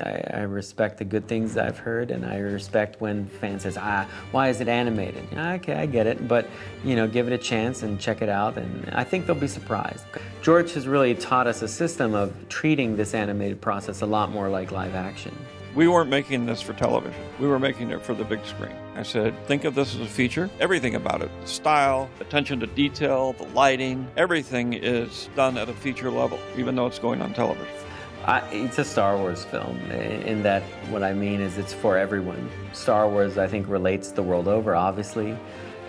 I respect the good things I've heard, and I respect when fans says, why is it animated? Okay, I get it, but give it a chance and check it out, and I think they'll be surprised. George has really taught us a system of treating this animated process a lot more like live action. We weren't making this for television. We were making it for the big screen. I said, think of this as a feature. Everything about it, style, attention to detail, the lighting, everything is done at a feature level, even though it's going on television. It's a Star Wars film, in that what I mean is it's for everyone. Star Wars, I think, relates the world over, obviously,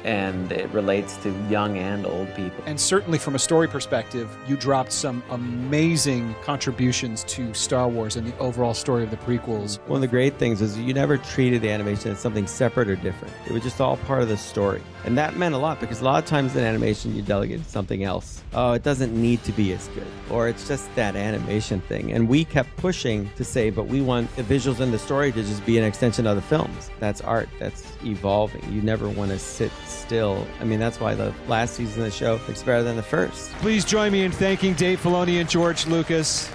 and it relates to young and old people. And certainly from a story perspective, you dropped some amazing contributions to Star Wars and the overall story of the prequels. One of the great things is you never treated the animation as something separate or different. It was just all part of the story. And that meant a lot, because a lot of times in animation you delegate something else. Oh, it doesn't need to be as good, or it's just that animation thing. And we kept pushing to say, but we want the visuals and the story to just be an extension of the films. That's art. That's evolving. You never want to sit still. I mean, that's why the last season of the show looks better than the first. Please join me in thanking Dave Filoni and George Lucas.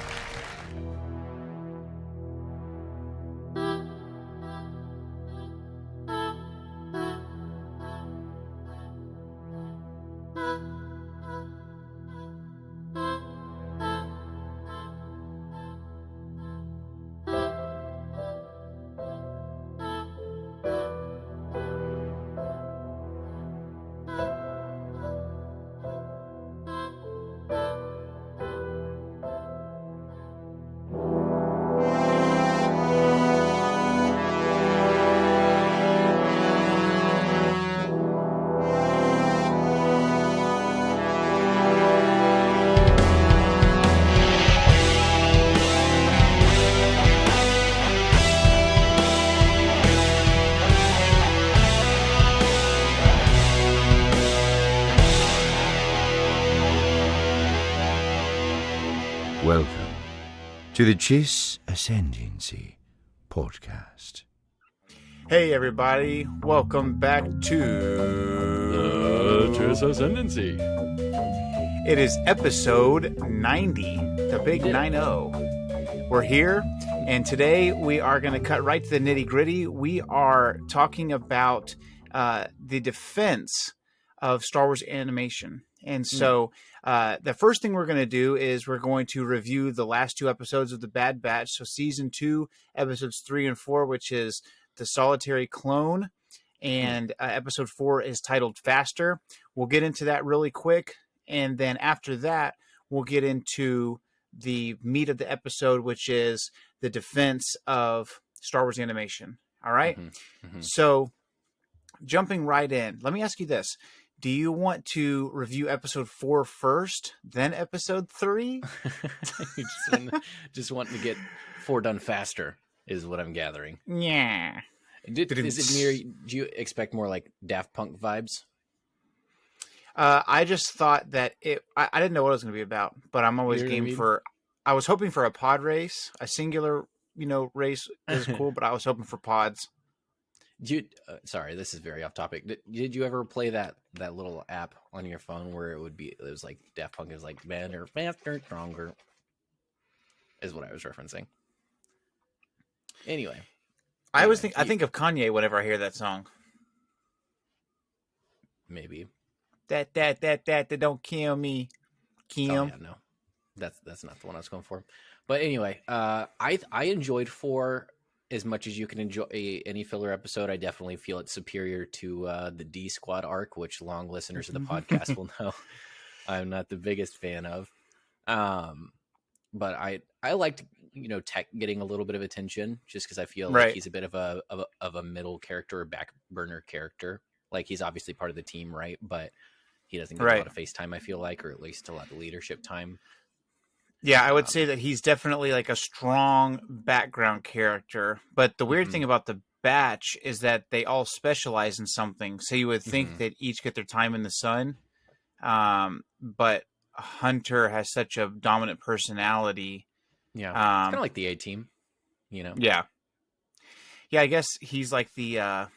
Welcome to the Chiss Ascendancy podcast. Hey everybody, welcome back to the Chiss Ascendancy. It is episode 90, the big 9-0. We're here, and today we are going to cut right to the nitty-gritty. We are talking about the defense of Star Wars animation. And so the first thing we're going to do is we're going to review the last two episodes of The Bad Batch. So season 2, episodes 3 and 4, which is The Solitary Clone. And episode 4 is titled Faster. We'll get into that really quick. And then after that, we'll get into the meat of the episode, which is the defense of Star Wars animation. All right? So jumping right in, let me ask you this. Do you want to review episode 4 first, then episode 3? just wanting to get 4 done faster is what I'm gathering. Yeah. Is it near? Do you expect more like Daft Punk vibes? I just thought that I didn't know what it was going to be about, but I'm always game for. I was hoping for a pod race, a singular, race is cool, but I was hoping for pods. Sorry, this is very off topic. Did you ever play that little app on your phone where it was like Daft Punk is like better, faster, stronger, is what I was referencing. Anyway, I think of Kanye whenever I hear that song. Maybe that don't kill me, Kim. Oh, yeah, no, that's not the one I was going for. But anyway, I enjoyed 4. As much as you can enjoy any filler episode, I definitely feel it's superior to the D Squad arc, which long listeners of the podcast will know I'm not the biggest fan of. But I liked Tech getting a little bit of attention just because I feel like he's a bit of a middle character or back burner character. Like he's obviously part of the team, right? But he doesn't get a lot of face time, I feel like, or at least a lot of leadership time. Yeah, I would say that he's definitely like a strong background character. But the weird thing about the Batch is that they all specialize in something. So you would think that each get their time in the sun. But Hunter has such a dominant personality. Yeah, it's kind of like the A-Team, Yeah. Yeah, I guess he's like the...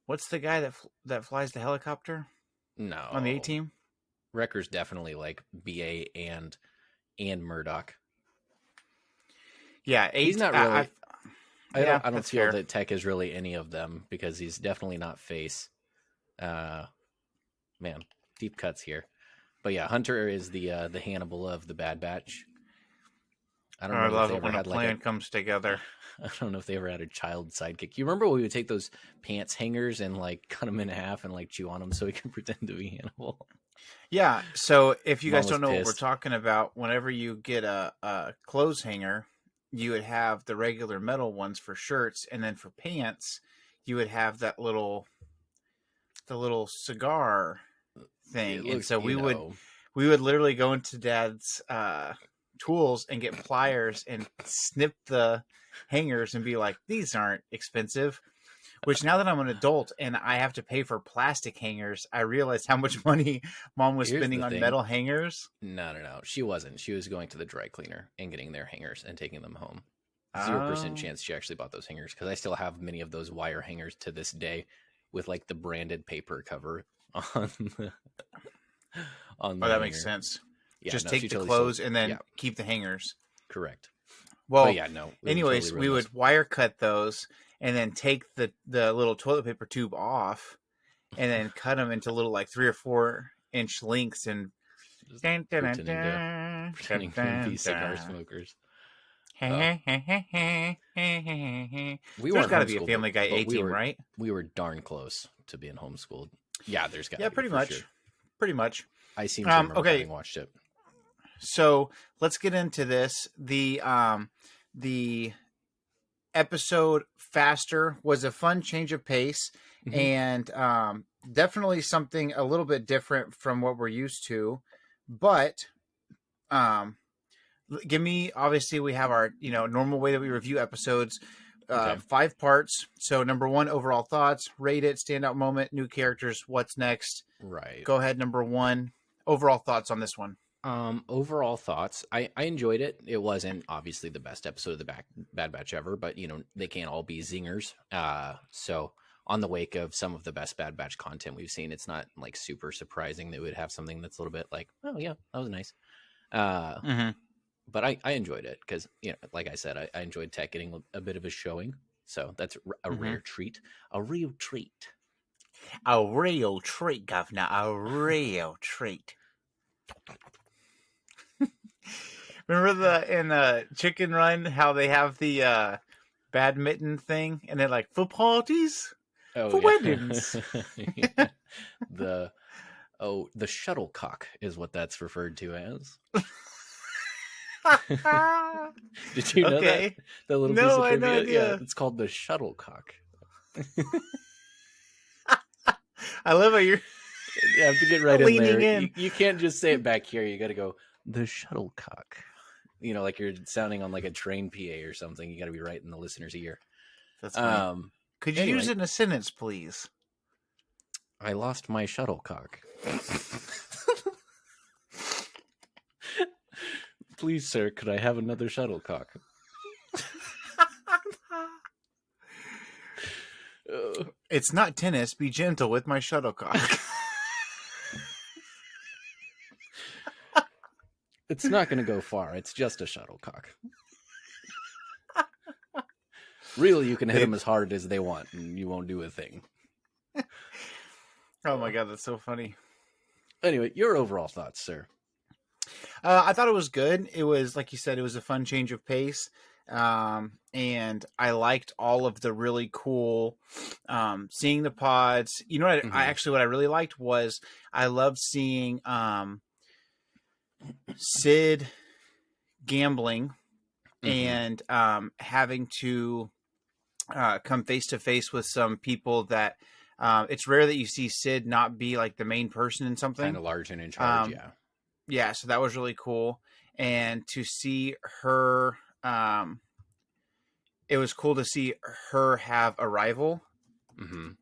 what's the guy that flies the helicopter? No. On the A-Team? Wrecker's definitely like BA and Murdoch. Yeah, 8. He's not really. Yeah, I don't that's feel fair. that Tech is really any of them because he's definitely not face. Man, deep cuts here. But yeah, Hunter is the Hannibal of the Bad Batch. I don't I know if love they it ever when a had like plan comes together. I don't know if they ever had a child sidekick. You remember when we would take those pants hangers and like cut them in half and like chew on them so he could pretend to be Hannibal? Yeah, so if you Mom guys was don't know what we're pissed. talking about, whenever you get a clothes hanger, you would have the regular metal ones for shirts, and then for pants, you would have the little cigar It thing. And looks, so we would literally go into Dad's tools and get pliers and snip the hangers and be like, these aren't expensive. Which now that I'm an adult and I have to pay for plastic hangers, I realize how much money Mom was Here's spending the on thing. metal hangers. No. She wasn't. She was going to the dry cleaner and getting their hangers and taking them home. 0% chance she actually bought those hangers because I still have many of those wire hangers to this day with like the branded paper cover on the on the Oh, that hanger. makes sense. Yeah, Just no, take she the totally clothes sold- and then yeah, keep the hangers. correct. Well, But yeah, no. anyways, we would wire cut those and then take the little toilet paper tube off and then cut them into little like 3 or 4 inch lengths and pretending to be cigar smokers. There's We weren't got to be a homeschooled, Family Guy but A-Team, right? We were darn close to being homeschooled. Yeah, there's got to Yeah, be, pretty for much. sure. Pretty much. I seem to remember okay. having watched it. So let's get into this. The episode Faster was a fun change of pace and definitely something a little bit different from what we're used to. But give me, obviously we have our normal way that we review episodes. Okay. 5 parts. So number 1, overall thoughts, rate it, standout moment, new characters, what's next. Right. Go ahead, number 1. Overall thoughts on this one. Overall thoughts. I enjoyed it. It wasn't obviously the best episode of the Bad Batch ever, but they can't all be zingers. So on the wake of some of the best Bad Batch content we've seen, it's not like super surprising that we'd have something that's a little bit like, oh yeah, that was nice. But I enjoyed it because like I said, I enjoyed Tech getting a bit of a showing. So that's a rare treat. A real treat. A real treat, Governor. A real treat. Remember in Chicken Run how they have the badminton thing and they're like, for parties? For weddings. The shuttlecock is what that's referred to as. Did you know that? The little piece of I had no trivia? idea. Yeah, it's called the shuttlecock. I love how you're You have to get right in leaning there. in. You can't just say it back here. You got to go, the shuttlecock. Like you're sounding on like a train PA or something. You got to be right in the listener's ear. That's funny. Could you use it in a sentence, please? I lost my shuttlecock. Please, sir, could I have another shuttlecock? It's not tennis. Be gentle with my shuttlecock. It's not going to go far. It's just a shuttlecock. Really, you can hit them as hard as they want, and you won't do a thing. Oh my god, that's so funny. Anyway, your overall thoughts, sir? I thought it was good. It was, like you said, it was a fun change of pace. And I liked all of the really cool seeing the pods. You know what what I really liked was I loved seeing Sid gambling and having to come face to face with some people that it's rare that you see Sid not be like the main person in something. Kind of large and in charge, yeah. Yeah, so that was really cool. And to see her, it was cool to see her have a rival.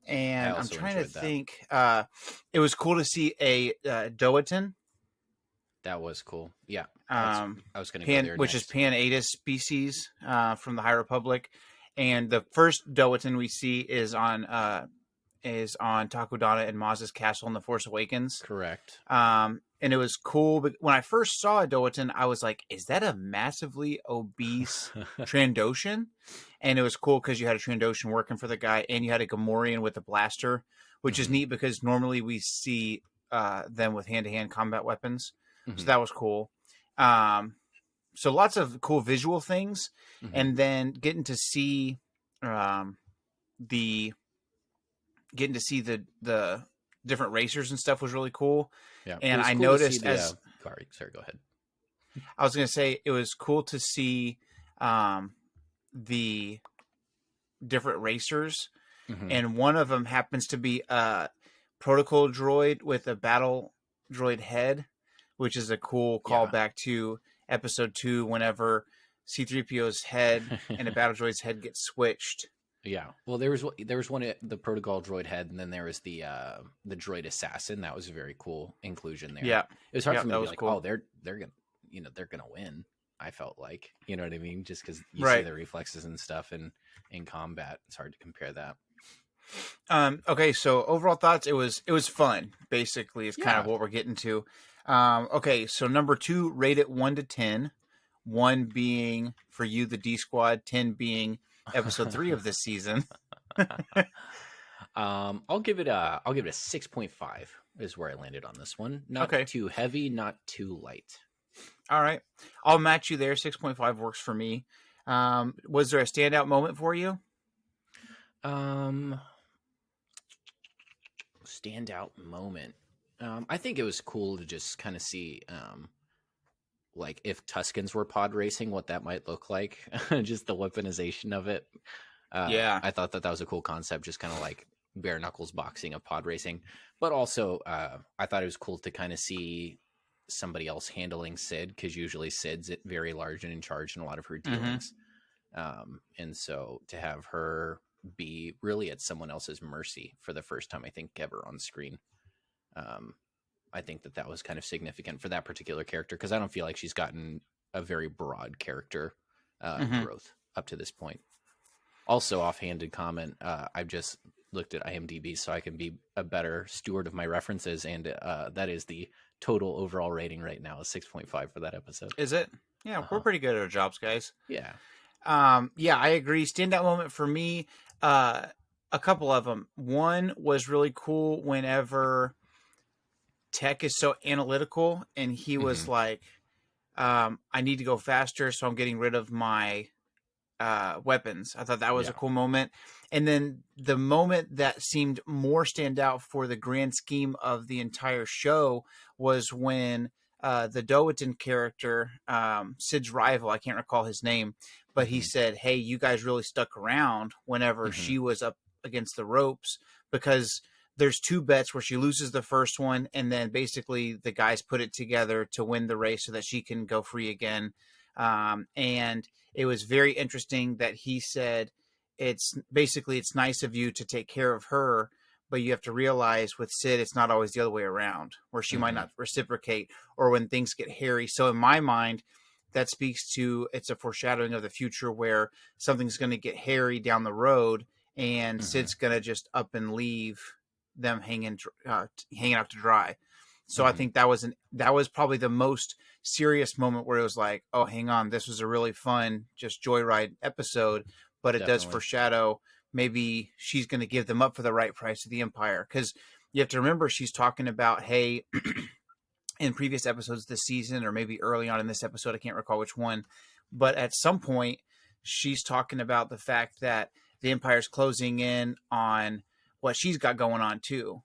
And I'm trying to think, it was cool to see a Doatan. That was cool. Yeah. I was going to go there which next. is Pan-Atis species from the High Republic. And the first Doatan we see is on Takodana and Maz's castle in The Force Awakens. Correct. and it was cool. But when I first saw a Doatan, I was like, "Is that a massively obese Trandoshan?" And it was cool because you had a Trandoshan working for the guy, and you had a Gamorrean with a blaster, which is neat because normally we see them with hand-to-hand combat weapons. So that was cool. So lots of cool visual things, and then getting to see the the different racers and stuff was really cool. Yeah, And I cool to see noticed sorry, go ahead. I was going to say it was cool to see the different racers, and one of them happens to be a protocol droid with a battle droid head, which is a cool callback to episode 2 whenever C-3PO's head and a battle droid's head get switched. Yeah, well, there was one the protocol droid head, and then there was the droid assassin. That was a very cool inclusion there. Yeah, it was hard for me to be like, cool. oh, they're gonna they're gonna win. I felt like, you know what I mean, just because you Right. see the reflexes and stuff in combat, it's hard to compare that. Okay, so overall thoughts, it was fun. Basically, is kind of what we're getting to. Okay, so number 2, rate it 1 to 10. 1 being for you the D Squad, 10 being episode 3 of this season. I'll give it a 6.5 is where I landed on this one. Not too heavy, not too light. All right, I'll match you there. 6.5 works for me. Was there a standout moment for you? Standout moment. I think it was cool to just kind of see, like if Tuskens were pod racing, what that might look like. Just the weaponization of it. I thought that was a cool concept, just kind of like bare knuckles boxing of pod racing. But also, I thought it was cool to kind of see somebody else handling Sid, because usually Sid's very large and in charge in a lot of her dealings. And so to have her be really at someone else's mercy for the first time, I think, ever on screen. I think that was kind of significant for that particular character, because I don't feel like she's gotten a very broad character growth up to this point. Also, offhanded comment, I've just looked at IMDb so I can be a better steward of my references, and that is the total overall rating right now is 6.5 for that episode. Is it? Yeah, we're pretty good at our jobs, guys. Yeah. Yeah, I agree. Standout moment for me, a couple of them. One was really cool whenever Tech is so analytical, and he was like, I need to go faster, so I'm getting rid of my weapons. I thought that was a cool moment. And then the moment that seemed more standout for the grand scheme of the entire show was when the Doatan character, Sid's rival, I can't recall his name, but he said, hey, you guys really stuck around whenever she was up against the ropes, because there's 2 bets where she loses the first one, and then basically the guys put it together to win the race so that she can go free again. And it was very interesting that he said, it's nice of you to take care of her, but you have to realize with Sid, it's not always the other way around, where she might not reciprocate, or when things get hairy. So in my mind, that speaks to, it's a foreshadowing of the future where something's going to get hairy down the road, and Sid's going to just up and leave them hanging out to dry. So I think that was probably the most serious moment where it was like, oh, hang on, this was a really fun, just joyride episode, but it does foreshadow maybe she's going to give them up for the right price to the Empire. Because you have to remember, she's talking about, hey, in previous episodes this season, or maybe early on in this episode, I can't recall which one, but at some point she's talking about the fact that the Empire's closing in on what she's got going on too.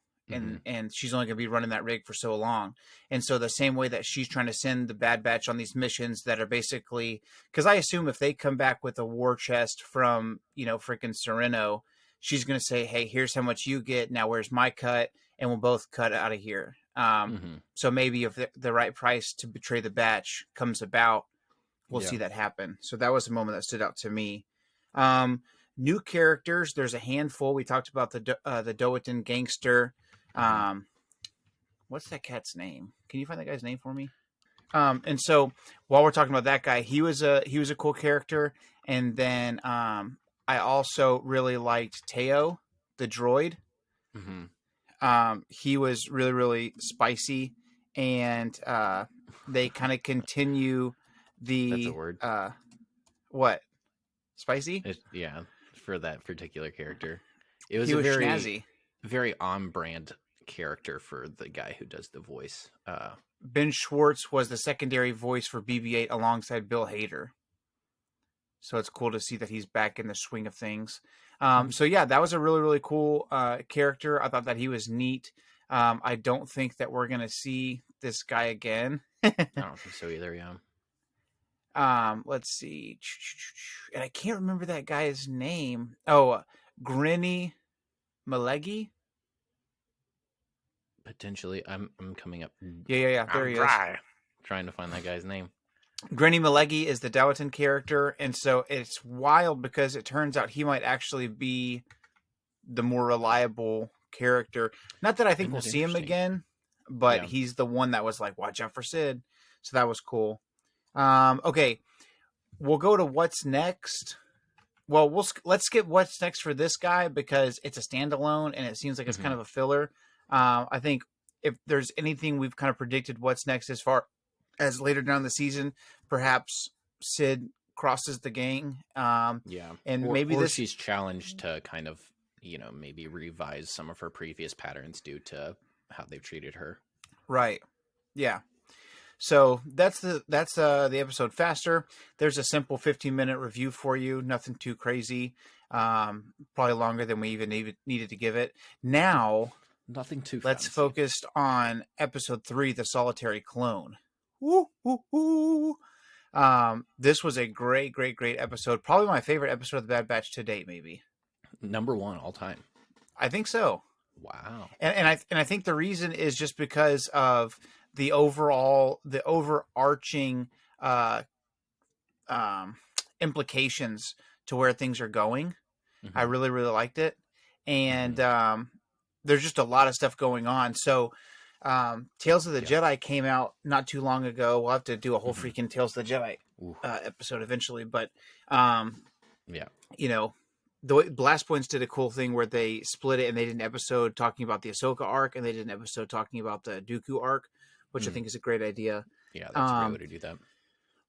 And she's only going to be running that rig for so long. And so the same way that she's trying to send the Bad Batch on these missions that are basically, because I assume if they come back with a war chest from, freaking Sereno, she's going to say, hey, here's how much you get. Now where's my cut? And we'll both cut out of here. So maybe if the right price to betray the batch comes about, we'll see that happen. So that was a moment that stood out to me. New characters, there's a handful. We talked about the Doatan gangster. What's that cat's name? Can you find that guy's name for me? And so while we're talking about that guy, he was a cool character. And then I also really liked Teo, the droid. He was really, really spicy, and they kind of continue the That's a word. What? Spicy? Yeah, for that particular character. It was He a was very, snazzy. very on brand character for the guy who does the voice. Ben Schwartz was the secondary voice for BB-8 alongside Bill Hader. So it's cool to see that he's back in the swing of things. So yeah, that was a really, really cool character. I thought that he was neat. I don't think that we're going to see this guy again. I don't think so either, yeah. Let's see. And I can't remember that guy's name. Oh, Grinny Malegi? Potentially. I'm coming up. Yeah. There he is. Trying to find that guy's name. Grinny Malegi is the Dowatin character, and so it's wild because it turns out he might actually be the more reliable character. Not that I think Isn't we'll that see him interesting? again, but Yeah. he's the one that was like, watch out for Sid. So that was cool. Okay, we'll go to what's next. Well, let's skip what's next for this guy because it's a standalone and it seems like it's kind of a filler. I think if there's anything we've kind of predicted what's next as far as later down the season, perhaps Sid crosses the gang. Yeah. And or, maybe or this she's challenged to kind of, maybe revise some of her previous patterns due to how they've treated her. Right. Yeah. So that's the episode faster. There's a simple 15-minute review for you. Nothing too crazy. Probably longer than we even needed to give it. Now, Nothing too let's fancy. focus on episode 3, The Solitary Clone. Woo, woo, woo. This was a great episode. Probably my favorite episode of the Bad Batch to date, maybe. Number 1 all time. I think so. Wow. And I think the reason is just because of the overarching implications to where things are going. Mm-hmm. I really liked it, and there's just a lot of stuff going on. So Tales of the Jedi came out not too long ago. We'll have to do a whole freaking Tales of the Jedi episode eventually, but the Blast Points did a cool thing where they split it and they did an episode talking about the Ahsoka arc and they did an episode talking about the Dooku arc, which I think is a great idea. Yeah, that's a great way to do that.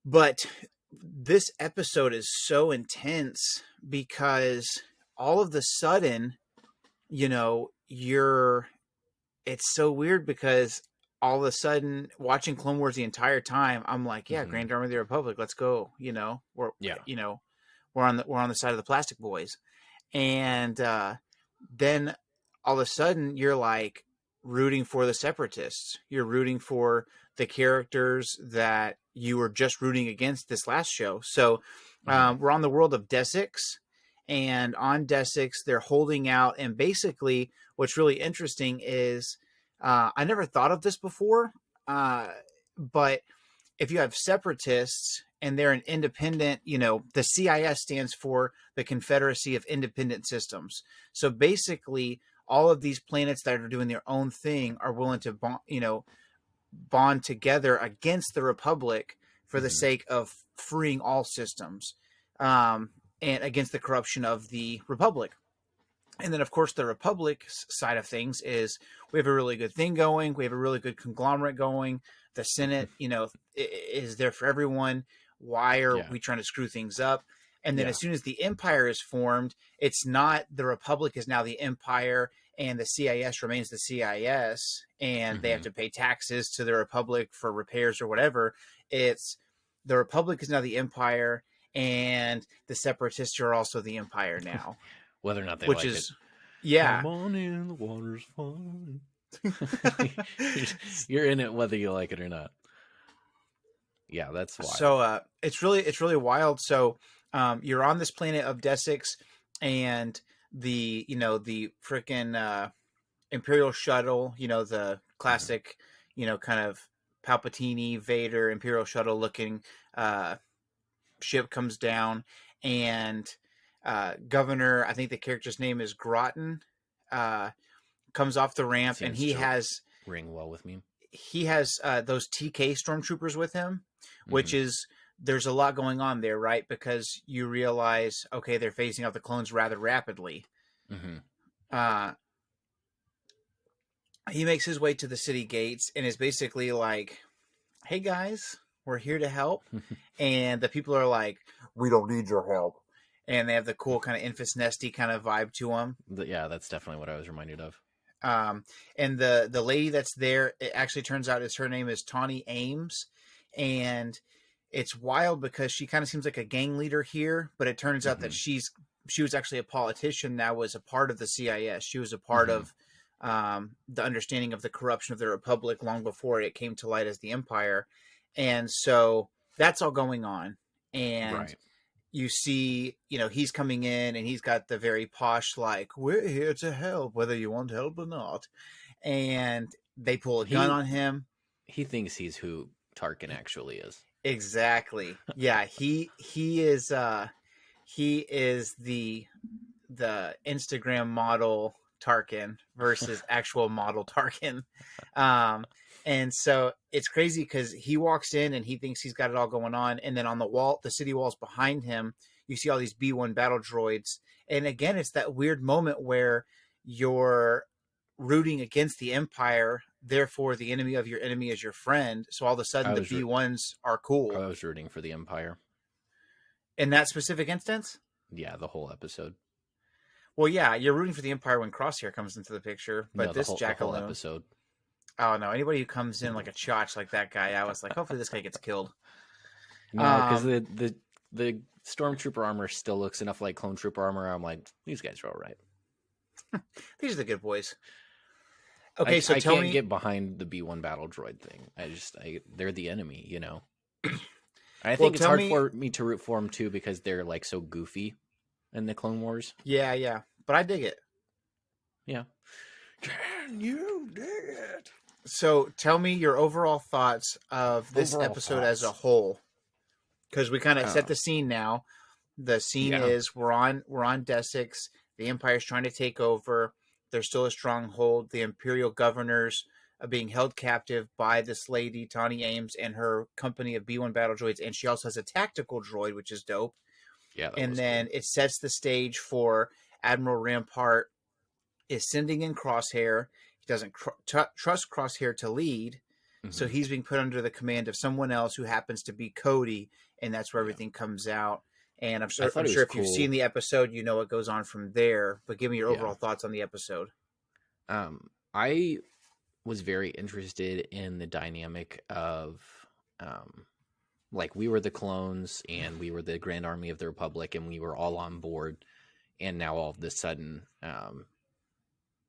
But this episode is so intense because all of the sudden, it's so weird because all of a sudden watching Clone Wars the entire time, I'm like, yeah, Grand Army of the Republic, let's go. We're on the side of the plastic boys. And then all of a sudden you're like rooting for the separatists. You're rooting for the characters that you were just rooting against this last show. So we're on the world of Desix, and on Desix they're holding out. And basically what's really interesting is I never thought of this before, but if you have separatists and they're an independent, the CIS stands for the Confederacy of Independent Systems. So basically all of these planets that are doing their own thing are willing to bond together against the Republic for the sake of freeing all systems, and against the corruption of the Republic. And then, of course, the Republic's side of things is we have a really good thing going. We have a really good conglomerate going. The Senate, is there for everyone. Why are we trying to screw things up? And then as soon as the Empire is formed, it's not the Republic is now the Empire and the CIS remains the CIS and they have to pay taxes to the Republic for repairs or whatever. It's the Republic is now the Empire and the Separatists are also the Empire now. Whether or not they which like is, it. Yeah. Come on in, the water's fine. You're in it whether you like it or not. Yeah, that's wild. So it's really wild. So you're on this planet of Desix, and the frickin' Imperial shuttle, the classic, kind of Palpatine, Vader, Imperial shuttle looking ship comes down, and Governor, I think the character's name is Groton, comes off the ramp. Seems and he to has ring well with me. He has those TK stormtroopers with him, which is, there's a lot going on there, right? Because you realize, okay, they're phasing out the clones rather rapidly. he makes his way to the city gates and is basically like, "Hey guys, we're here to help." And the people are like, "We don't need your help." And they have the cool kind of Infus Nesty kind of vibe to them. Yeah, that's definitely what I was reminded of. And the lady that's there, it actually turns out her name is Tawny Ames, and it's wild because she kind of seems like a gang leader here, but it turns out that she was actually a politician that was a part of the CIS. She was a part of the understanding of the corruption of the Republic long before it came to light as the Empire, and so that's all going on, and Right. you see, he's coming in and he's got the very posh, like, "We're here to help, whether you want help or not." And they pull a gun on him. He thinks he's who Tarkin actually is. Exactly. Yeah, he is the Instagram model Tarkin versus actual model Tarkin. And so it's crazy because he walks in and he thinks he's got it all going on. And then on the city walls behind him, you see all these B1 battle droids. And again, it's that weird moment where you're rooting against the Empire. Therefore, the enemy of your enemy is your friend. So all of a sudden, the B1s are cool. I was rooting for the Empire. In that specific instance? Yeah, the whole episode. Well, yeah, you're rooting for the Empire when Crosshair comes into the picture. But the whole episode. Oh no! Anybody who comes in like a chotch like that guy, I was like, hopefully this guy gets killed. No, because the stormtrooper armor still looks enough like clone trooper armor. I'm like, these guys are all right. These are the good boys. Okay, so I tell can't me, get behind the B1 battle droid thing. They're the enemy, you know. I think Well, it's hard for me to root for them too because they're like so goofy in the Clone Wars. Yeah, but I dig it. Yeah. Can you dig it? So tell me your overall thoughts of this episode as a whole, because we kind of set the scene now. The scene is we're on Desix. The Empire's trying to take over. There's still a stronghold. The Imperial governors are being held captive by this lady, Tawny Ames, and her company of B1 battle droids. And she also has a tactical droid, which is dope. Yeah. And then it sets the stage for Admiral Rampart is sending in Crosshair. He doesn't trust Crosshair to lead. So he's being put under the command of someone else who happens to be Cody. And that's where everything comes out. And I'm sure if you've seen the episode, you know what goes on from there. But give me your overall thoughts on the episode. I was very interested in the dynamic of, like, we were the clones and we were the Grand Army of the Republic and we were all on board. And now all of a sudden,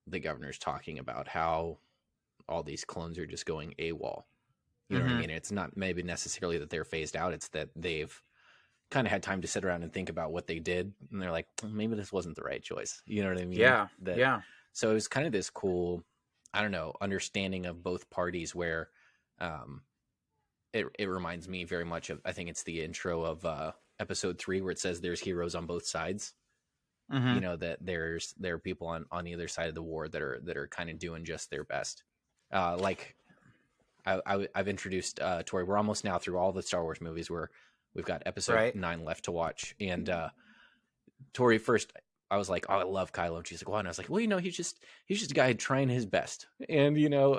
the governor's talking about how all these clones are just going AWOL. You know what I mean? It's not maybe necessarily that they're phased out. It's that they've kind of had time to sit around and think about what they did. And they're like, maybe this wasn't the right choice. You know what I mean? Yeah. So it was kind of this cool, I don't know, understanding of both parties where it reminds me very much of, I think it's the intro of episode 3 where it says there's heroes on both sides. You know, that there are people on either side of the war that are kind of doing just their best. Like I've introduced Tori. We're almost now through all the Star Wars movies. We've got episode 9 left to watch. And Tori, first I was like, oh, I love Kylo. And she's like, well, and I was like, well, you know, he's just a guy trying his best. And you know,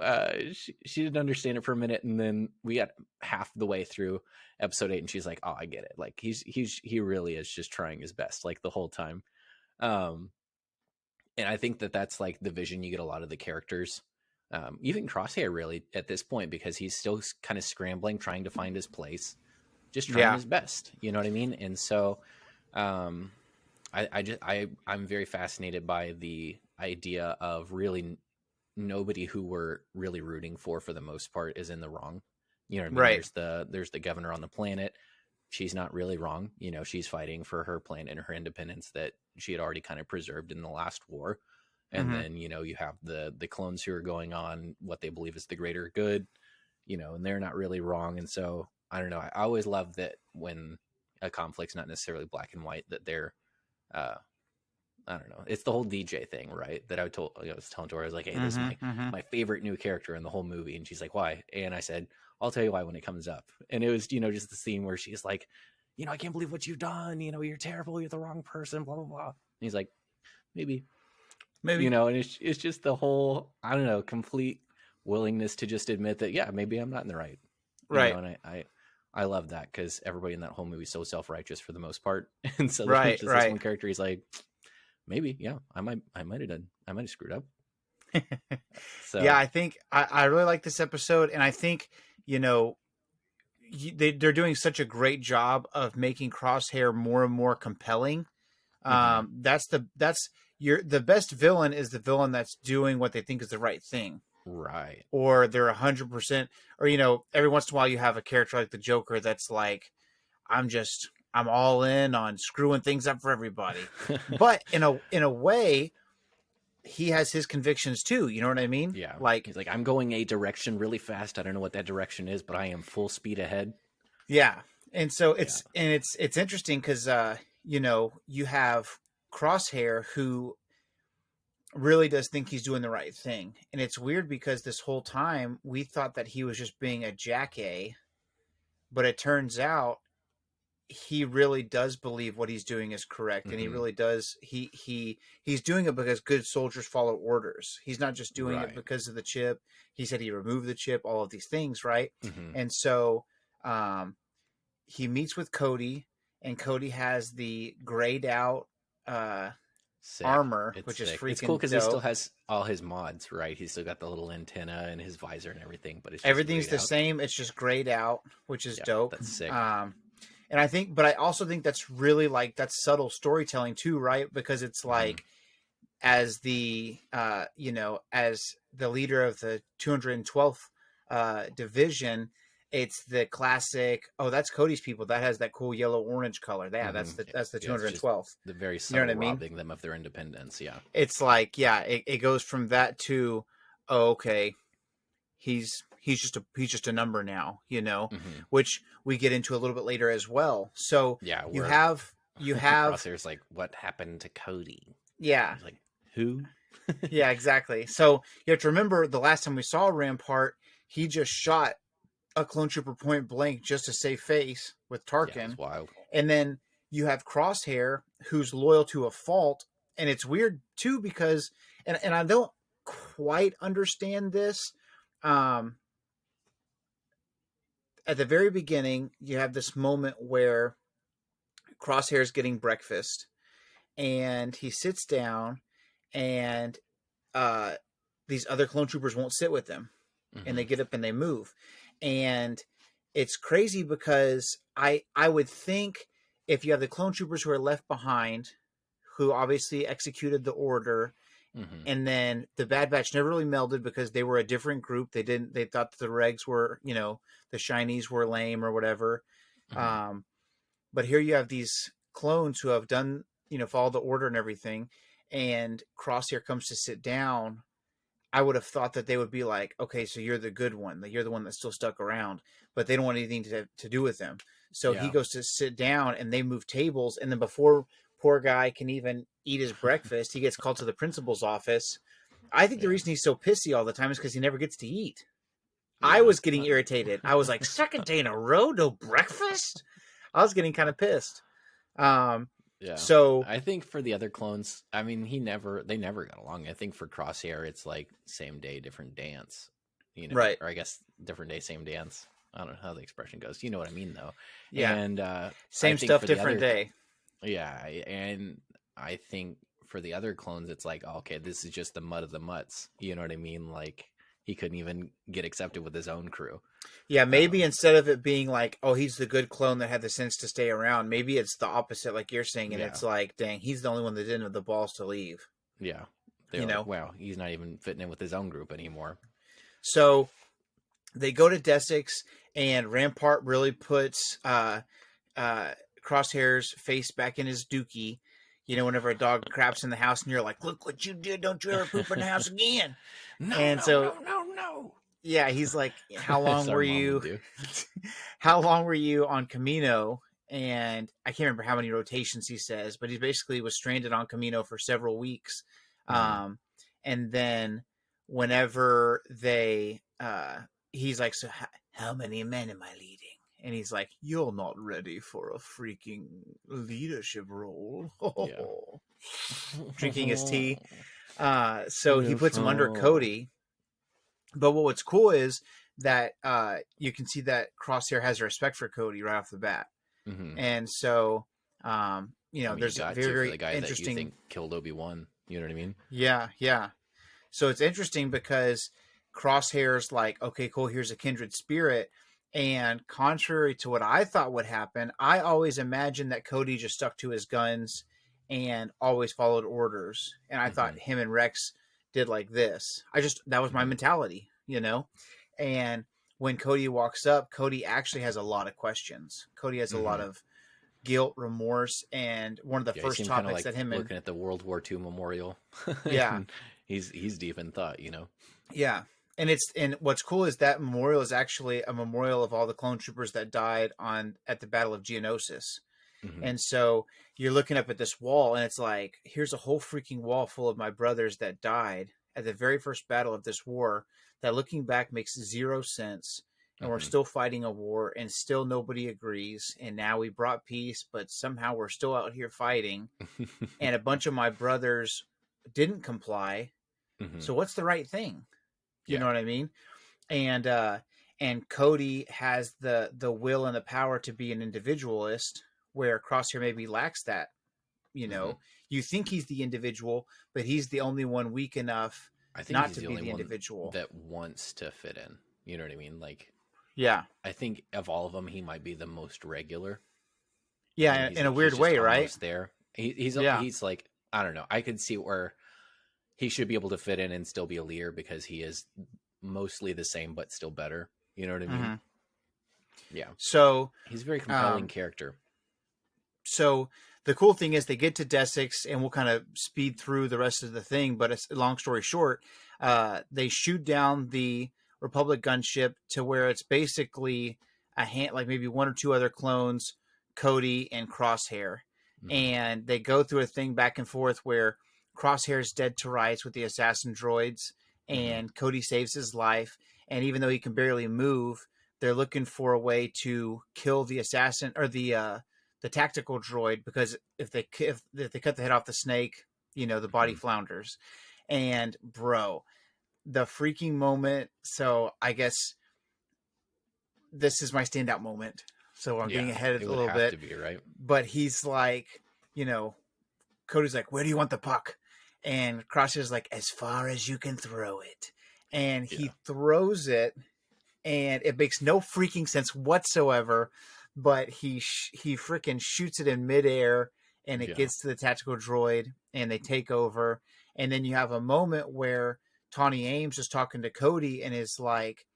she didn't understand it for a minute, and then we got half the way through episode 8, and she's like, oh, I get it. Like he really is just trying his best, like the whole time. And I think that's like the vision you get a lot of the characters. Even Crosshair really at this point, because he's still kind of scrambling, trying to find his place, just trying his best. You know what I mean? And so, I'm very fascinated by the idea of really nobody who we're really rooting for the most part is in the wrong. You know what I mean? Right. There's the governor on the planet. She's not really wrong. You know, she's fighting for her planet and her independence that she had already kind of preserved in the last war. And then, you know, you have the clones who are going on what they believe is the greater good, you know, and they're not really wrong. And so, I don't know. I always love that when a conflict's not necessarily black and white, that they're, I don't know. It's the whole DJ thing, right? That I was telling Tori, I was like, hey, this is my favorite new character in the whole movie. And she's like, why? And I said, I'll tell you why when it comes up. And it was, you know, just the scene where she's like, you know, I can't believe what you've done. You know, you're terrible. You're the wrong person, blah, blah, blah. And he's like, maybe. Maybe. And it's just the whole, I don't know, complete willingness to just admit that, yeah, maybe I'm not in the right. Right. And I love that because everybody in that whole movie is so self-righteous for the most part. And so there's Right, just right. this one character, he's like, maybe, yeah, I might have screwed up. So Yeah, I think I really like this episode, and I think, they're doing such a great job of making Crosshair more and more compelling. That's the best villain is the villain that's doing what they think is the right thing. right. Or they're 100%, or every once in a while you have a character like the Joker that's like, I'm all in on screwing things up for everybody. But in a way, he has his convictions too. You know what I mean? Yeah. Like, he's like, I'm going a direction really fast. I don't know what that direction is, but I am full speed ahead. yeah. And so it's interesting because you have Crosshair, who really does think he's doing the right thing. And it's weird because this whole time we thought that he was just being a jackass, but it turns out he really does believe what he's doing is correct. And he really does. He's doing it because good soldiers follow orders. He's not just doing it because of the chip. He said he removed the chip, all of these things. Right. And so, he meets with Cody, and Cody has the grayed out, Sick. armor, It's which is sick. freaking It's cool because he dope. still has all his mods, right? He's still got the little antenna and his visor and everything, but it's just Everything's grayed the out. same. It's just grayed out, which is dope. That's sick. And I also think that's really that's subtle storytelling too, right? Because it's like, as the as the leader of the 212th division, it's the classic, oh, that's Cody's people, that has that cool yellow orange color. Yeah, that's the 212th. The very You know subtle what I mean? robbing them of their independence. Yeah. It's like, yeah, it goes from that to, oh, okay, he's just a number now, which we get into a little bit later as well. So Yeah, you have Crosshair's like, what happened to Cody? yeah. He's like, who? Yeah, exactly. So you have to remember, the last time we saw Rampart, he just shot a clone trooper point blank just to save face with Tarkin. Yeah, it's wild. And then you have Crosshair, who's loyal to a fault. And it's weird too, because, and I don't quite understand this. At the very beginning, you have this moment where Crosshair's getting breakfast, and he sits down, and these other clone troopers won't sit with him, and they get up and they move. And it's crazy because I would think, if you have the clone troopers who are left behind, who obviously executed the order, and then the Bad Batch never really melded because they were a different group. They thought the regs were, the shinies were lame or whatever. But here you have these clones who have done, follow the order and everything, and Crosshair comes to sit down. I would have thought that they would be like, okay, so you're the good one, that you're the one that's still stuck around, but they don't want anything to do with him. So he goes to sit down, and they move tables, and then before poor guy can even eat his breakfast, he gets called to the principal's office. I think the reason he's so pissy all the time is because he never gets to eat. Yeah. I was getting irritated. I was like, second day in a row, no breakfast? I was getting kind of pissed. Yeah. So I think for the other clones, I mean, they never got along. I think for Crosshair, it's like same day, different dance, right? Or I guess different day, same dance. I don't know how the expression goes. You know what I mean, though. Yeah. And same stuff, different day. Yeah, and I think for the other clones, it's like, okay, this is just the mud of the mutts. You know what I mean? Like, he couldn't even get accepted with his own crew. Yeah, maybe instead of it being like, oh, he's the good clone that had the sense to stay around, maybe it's the opposite, like you're saying, and it's like, dang, he's the only one that didn't have the balls to leave. Yeah. They're like, wow, he's not even fitting in with his own group anymore. So they go to Desix, and Rampart really puts Crosshair's face back in his dookie. Whenever a dog craps in the house, and you're like, look what you did, don't you ever poop in the house again. No. Yeah, he's like, how long were you on Camino? And I can't remember how many rotations he says, but he basically was stranded on Camino for several weeks. And then whenever he's like, so how many men am I leading? And he's like, you're not ready for a freaking leadership role. Drinking his tea. So he puts him under Cody. But what's cool is that you can see that Crosshair has respect for Cody right off the bat. Mm-hmm. And so, there's you a got very, to for very the guy interesting. that you think killed Obi-Wan. You know what I mean? Yeah, yeah. So it's interesting because Crosshair's like, okay, cool, here's a kindred spirit. And contrary to what I thought would happen, I always imagined that Cody just stuck to his guns and always followed orders. And I thought him and Rex did like this. That was my mentality, And when Cody walks up, Cody actually has a lot of questions. Cody has a lot of guilt, remorse, and one of the first topics like that him looking at the World War II memorial. Yeah. he's deep in thought, Yeah. And what's cool is that memorial is actually a memorial of all the clone troopers that died at the Battle of Geonosis. And so you're looking up at this wall and it's like, here's a whole freaking wall full of my brothers that died at the very first battle of this war that looking back makes zero sense. And we're still fighting a war and still nobody agrees. And now we brought peace, but somehow we're still out here fighting. And a bunch of my brothers didn't comply. So what's the right thing? You know what I mean? And Cody has the will and the power to be an individualist, where Crosshair maybe lacks that. You think he's the individual, but he's the only one weak enough not to be the individual that wants to fit in. You know what I mean? Like, yeah, I think of all of them, he might be the most regular. Yeah, in a weird way, right? There, he's like, I don't know. I could see where he should be able to fit in and still be a leader because he is mostly the same, but still better. You know what I mean? Yeah. So he's a very compelling character. So the cool thing is they get to Desix, and we'll kind of speed through the rest of the thing. But it's long story short, they shoot down the Republic gunship to where it's basically like maybe one or two other clones, Cody and Crosshair, and they go through a thing back and forth where Crosshair's dead to rights with the assassin droids, and Cody saves his life. And even though he can barely move, they're looking for a way to kill the assassin or the tactical droid, because if they cut the head off the snake, the body flounders. And bro, the freaking moment. So I guess this is my standout moment. So I'm getting ahead a little bit. To be, right? But he's like, Cody's like, where do you want the puck? And Crosshair's like, as far as you can throw it. And he throws it, and it makes no freaking sense whatsoever. But he freaking shoots it in midair, and it gets to the tactical droid, and they take over. And then you have a moment where Tawny Ames is talking to Cody and is like,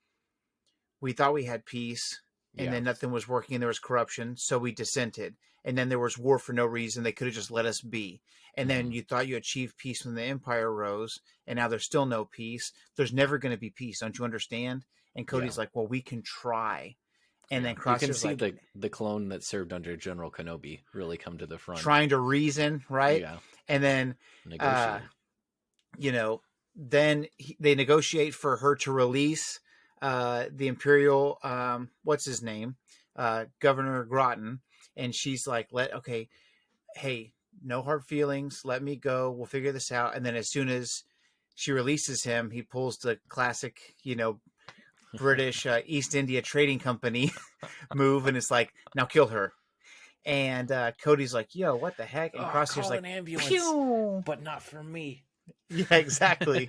we thought we had peace, and then nothing was working, and there was corruption, so we dissented. And then there was war for no reason. They could have just let us be. And then you thought you achieved peace when the Empire rose, and now there's still no peace. There's never going to be peace. Don't you understand? And Cody's like, well, we can try. And then Crosshair's you can see like, the clone that served under General Kenobi really come to the front, trying to reason, right? Yeah. And then, negotiate. Then they negotiate for her to release the Imperial, what's his name, Governor Groton, and she's like, hey, no hard feelings, let me go, we'll figure this out. And then as soon as she releases him, he pulls the classic, British East India Trading Company move, and it's like, now kill her. And Cody's like, yo, what the heck? And Crosshair's like, an ambulance, pew! but not for me. Yeah, exactly.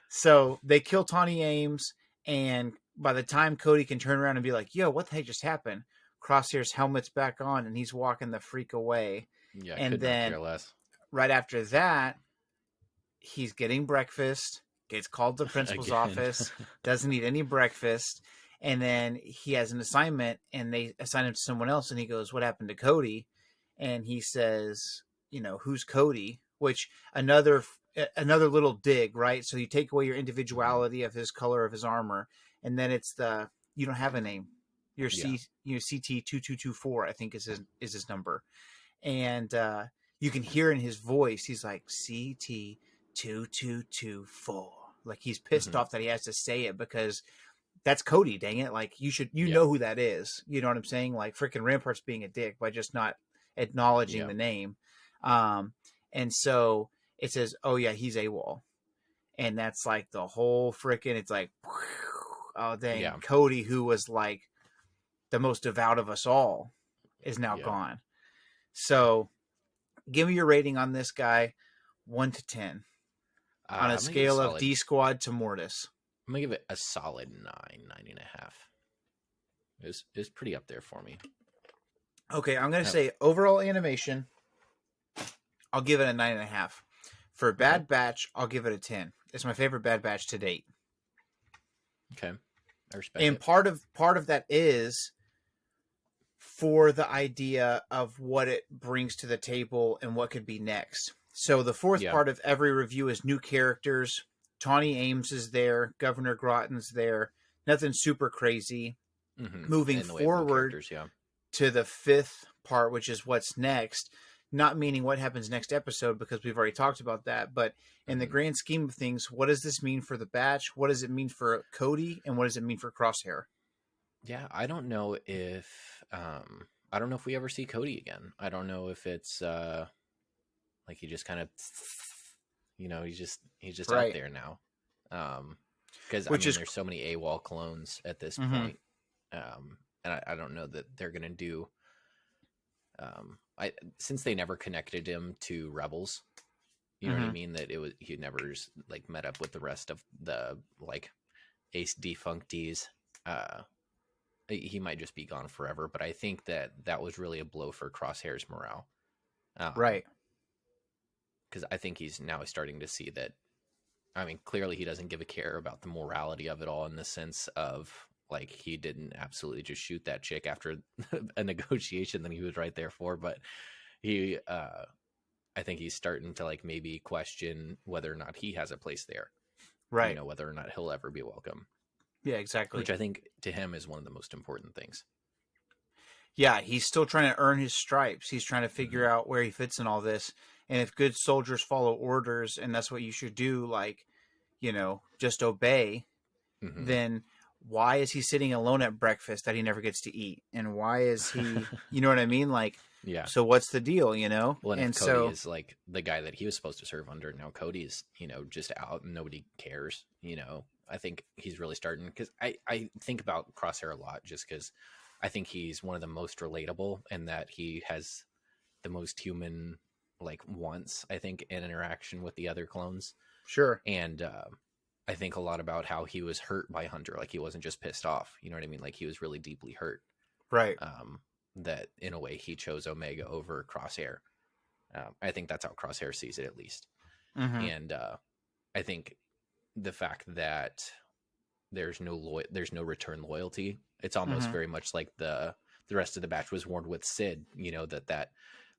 So they kill Tawny Ames, and by the time Cody can turn around and be like, yo, what the heck just happened? Crosshair's helmet's back on, and he's walking the freak away. Yeah, and could then not care less. Right after that, he's getting breakfast, gets called to the principal's office, doesn't eat any breakfast, and then he has an assignment, and they assign him to someone else, and he goes, what happened to Cody? And he says, who's Cody? Which another little dig, right? So you take away your individuality of his color of his armor, and then it's you don't have a name. You're CT 2224, I think is his number, and you can hear in his voice he's like CT 2224, like he's pissed off that he has to say it because that's Cody. Dang it! Like you know who that is. You know what I'm saying? Like freaking Rampart's being a dick by just not acknowledging the name. And so it says, "Oh yeah, he's AWOL," and that's like the whole freaking. It's like, oh dang, Yeah. Cody, who was like the most devout of us all, is now Yeah. gone. So, give me your rating on this guy, 1 to 10, on I'm a gonna give it scale of solid. D Squad to Mortis. I'm gonna give it a solid 9.5. It was pretty up there for me. Okay, I'm gonna Oh. say overall animation, I'll give it a 9.5. For Bad Batch, I'll give it a 10. It's my favorite Bad Batch to date. Okay, I respect And it. part of that is for the idea of what it brings to the table and what could be next. So the fourth Yeah. part of every review is new characters. Tawny Ames is there. Governor Grotton's there. Nothing super crazy. Mhm. Moving In the way of new forward characters, yeah. to the fifth part, which is what's next, not meaning what happens next episode because we've already talked about that, but in the Mhm. grand scheme of things, what does this mean for the Batch? What does it mean for Cody? And what does it mean for Crosshair? Yeah, I don't know if we ever see Cody again. I don't know if it's like he just kind of he's just out Right. there now. Because I Which mean is there's so many AWOL clones at this Mhm. point. And I don't know that they're gonna do since they never connected him to Rebels, you know what I Mhm. mean? That he never like met up with the rest of the like Ace defunctees. He might just be gone forever, but I think that was really a blow for Crosshair's morale. right. Because I think he's now starting to see that. I mean, clearly he doesn't give a care about the morality of it all in the sense of like he didn't absolutely just shoot that chick after a negotiation that he was right there for, but he, I think he's starting to like maybe question whether or not he has a place there, Right. whether or not he'll ever be welcome, Yeah, exactly. which I think to him is one of the most important things. Yeah, he's still trying to earn his stripes. He's trying to figure Mm-hmm. out where he fits in all this. And if good soldiers follow orders and that's what you should do, like, just obey, Mm-hmm. then why is he sitting alone at breakfast that he never gets to eat? And why is he, you know what I mean? Like, Yeah. so what's the deal, Well, and And if Cody so, is like the guy that he was supposed to serve under, now Cody's, just out and nobody cares, I think he's really starting because I think about Crosshair a lot just because I think he's one of the most relatable and that he has the most human like wants, I think, in interaction with the other clones. sure. And I think a lot about how he was hurt by Hunter. Like he wasn't just pissed off, you know what I mean? Like he was really deeply hurt. Right. That in a way he chose Omega over Crosshair. I think that's how Crosshair sees it at least. Mhm. And I think the fact that there's no return loyalty, it's almost Mhm. very much like the rest of the batch was warned with Sid, that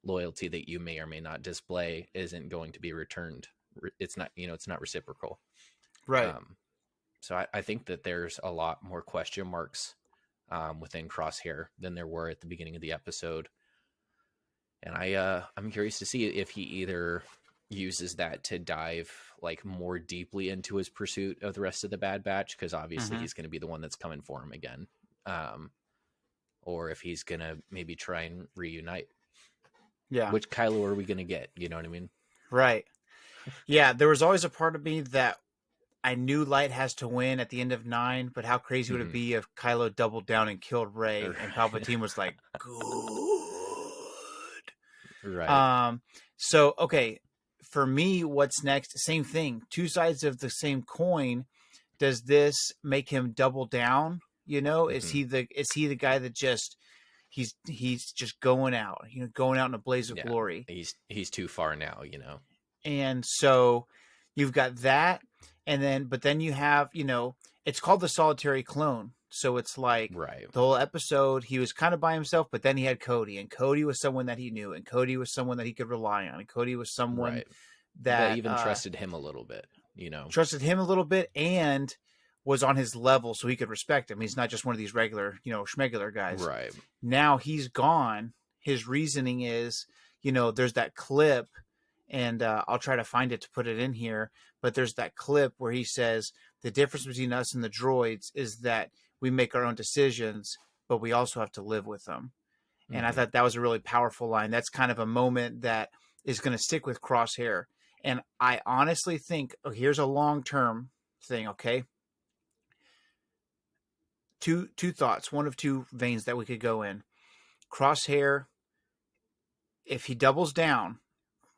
loyalty that you may or may not display isn't going to be returned. It's not, it's not reciprocal. Right. So I think that there's a lot more question marks within Crosshair than there were at the beginning of the episode. And I'm curious to see if he either uses that to dive like more deeply into his pursuit of the rest of the Bad Batch, because obviously Mhm. he's going to be the one that's coming for him again, or if he's going to maybe try and reunite. Yeah. Which Kylo are we going to get? You know what I mean? Right. Yeah, there was always a part of me that I knew Light has to win at the end of 9, but how crazy would it Mhm. be if Kylo doubled down and killed Rey and Right. Palpatine was like, good. Right. So, okay, for me, what's next? Same thing. Two sides of the same coin. Does this make him double down? Is he the guy that just he's just going out, going out in a blaze of Yeah. glory? He's too far now, And so you've got that, but then you have, it's called the solitary clone. So it's like Right. the whole episode, he was kind of by himself, but then he had Cody, and Cody was someone that he knew, and Cody was someone that he could rely on, and Cody was someone Right. that even trusted him a little bit, trusted him a little bit and was on his level so he could respect him. He's not just one of these regular, schmegular guys. Right. Now he's gone. His reasoning is, there's that clip, and I'll try to find it to put it in here, but there's that clip where he says the difference between us and the droids is that we make our own decisions, but we also have to live with them. And I Mhm. thought that was a really powerful line. That's kind of a moment that is going to stick with Crosshair. And I honestly think, here's a long-term thing, okay? Two thoughts, one of two veins that we could go in. Crosshair, if he doubles down,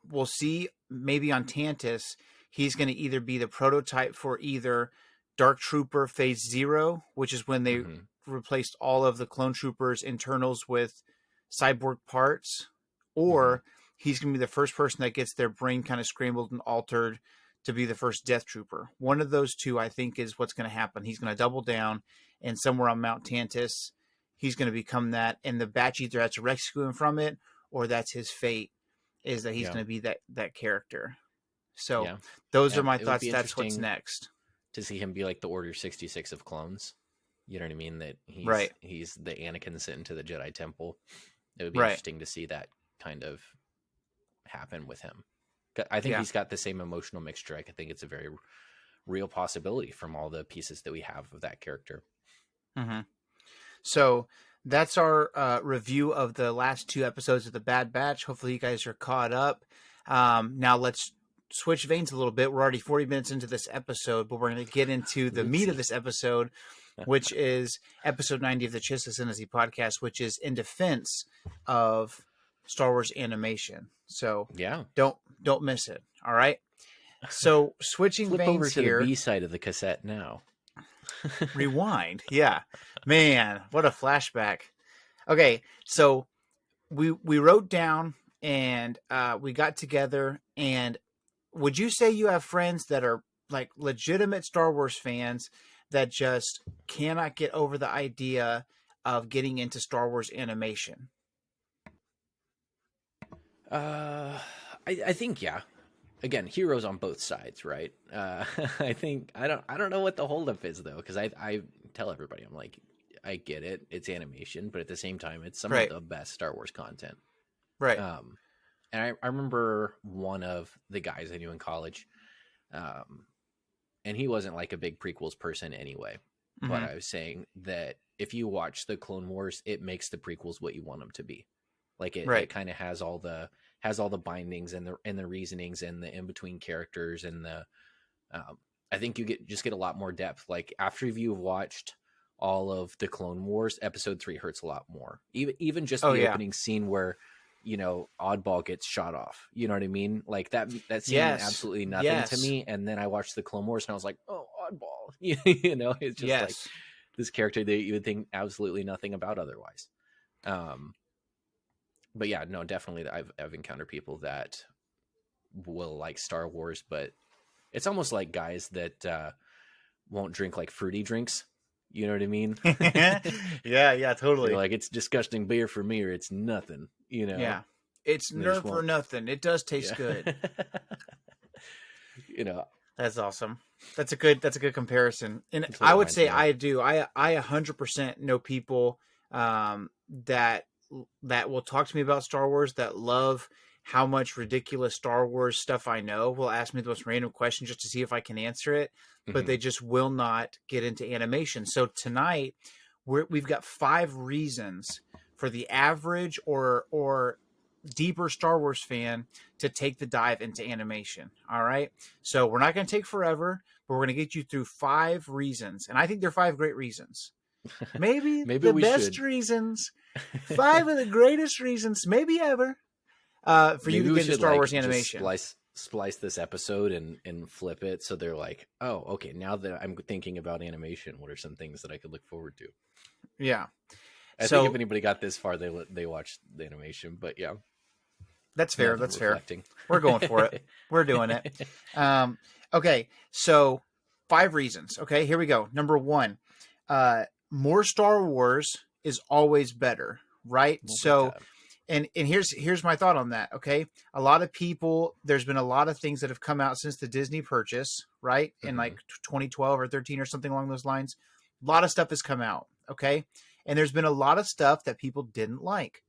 we'll see maybe on Tantus, he's going to either be the prototype for either Dark Trooper Phase Zero, which is when they replaced all of the clone troopers' internals with cyborg parts, or he's going to be the first person that gets their brain kind of scrambled and altered to be the first Death Trooper. One of those two, I think, is what's going to happen. He's going to double down, and somewhere on Mount Tantus, he's going to become that, and the batch either has to rescue him from it, or that's his fate, is that he's going to be that character. So those are my thoughts. That's what's next. To see him be like the Order 66 of clones. You know what I mean? That he's the Anakin sent into the Jedi Temple. It would be interesting to see that kind of happen with him. I think he's got the same emotional mixture. I think it's a very real possibility from all the pieces that we have of that character. So that's our review of the last 2 episodes of The Bad Batch. Hopefully you guys are caught up. Now let's switch veins a little bit. We're already 40 minutes into this episode, but we're going to get into the meat of this episode, which is episode 90 of the Chiss Ascendancy podcast, which is in defense of Star Wars animation. So don't miss it. All right. So switching Flip veins over to here. the B side of the cassette now. Rewind. Yeah, man, what a flashback. Okay. So we wrote down and we got together, and would you say you have friends that are like legitimate Star Wars fans that just cannot get over the idea of getting into Star Wars animation? I think again, heroes on both sides, right? I think I don't know what the holdup is though, because I tell everybody, I'm like, I get it, it's animation, but at the same time, it's some of the best Star Wars content, right? And I remember one of the guys I knew in college, and he wasn't like a big prequels person anyway, but I was saying that if you watch the Clone Wars, it makes the prequels what you want them to be. Like it kind of has all the bindings and the reasonings and the in between characters and the I think you get a lot more depth. Like after you've watched all of the Clone Wars, episode 3 hurts a lot more. Even just the opening scene where Oddball gets shot off. You know what I mean? Like that scene meant absolutely nothing to me. And then I watched the Clone Wars and I was like, oh, Oddball. You know, it's just like this character that you would think absolutely nothing about otherwise. But yeah, no, definitely I've encountered people that will like Star Wars, but it's almost like guys that won't drink like fruity drinks. You know what I mean? yeah, totally. They're like, it's disgusting beer for me, or it's nothing. You know? Yeah, it's nerve for nothing. It does taste good. You know, that's awesome. That's a good comparison. And I would say I do. I 100% know people that will talk to me about Star Wars that love how much ridiculous Star Wars stuff I know, will ask me the most random question just to see if I can answer it, but they just will not get into animation. So tonight we've got 5 reasons for the average or deeper Star Wars fan to take the dive into animation. All right. So we're not going to take forever, but we're going to get you through 5 reasons. And I think they're 5 great reasons. Maybe the best reasons, 5 of the greatest reasons, maybe ever, for you to get into Star Wars animation. Splice this episode and flip it so they're like, oh, okay, now that I'm thinking about animation, what are some things that I could look forward to? Yeah. I think if anybody got this far, they watched the animation, but yeah. That's fair. That's fair. We're going for it. We're doing it. Okay. So 5 reasons. Okay. Here we go. Number 1, more Star Wars is always better, right? So, and here's my thought on that. Okay. A lot of people, there's been a lot of things that have come out since the Disney purchase, right? In like 2012 or 13 or something along those lines. A lot of stuff has come out. Okay. And there's been a lot of stuff that people didn't like,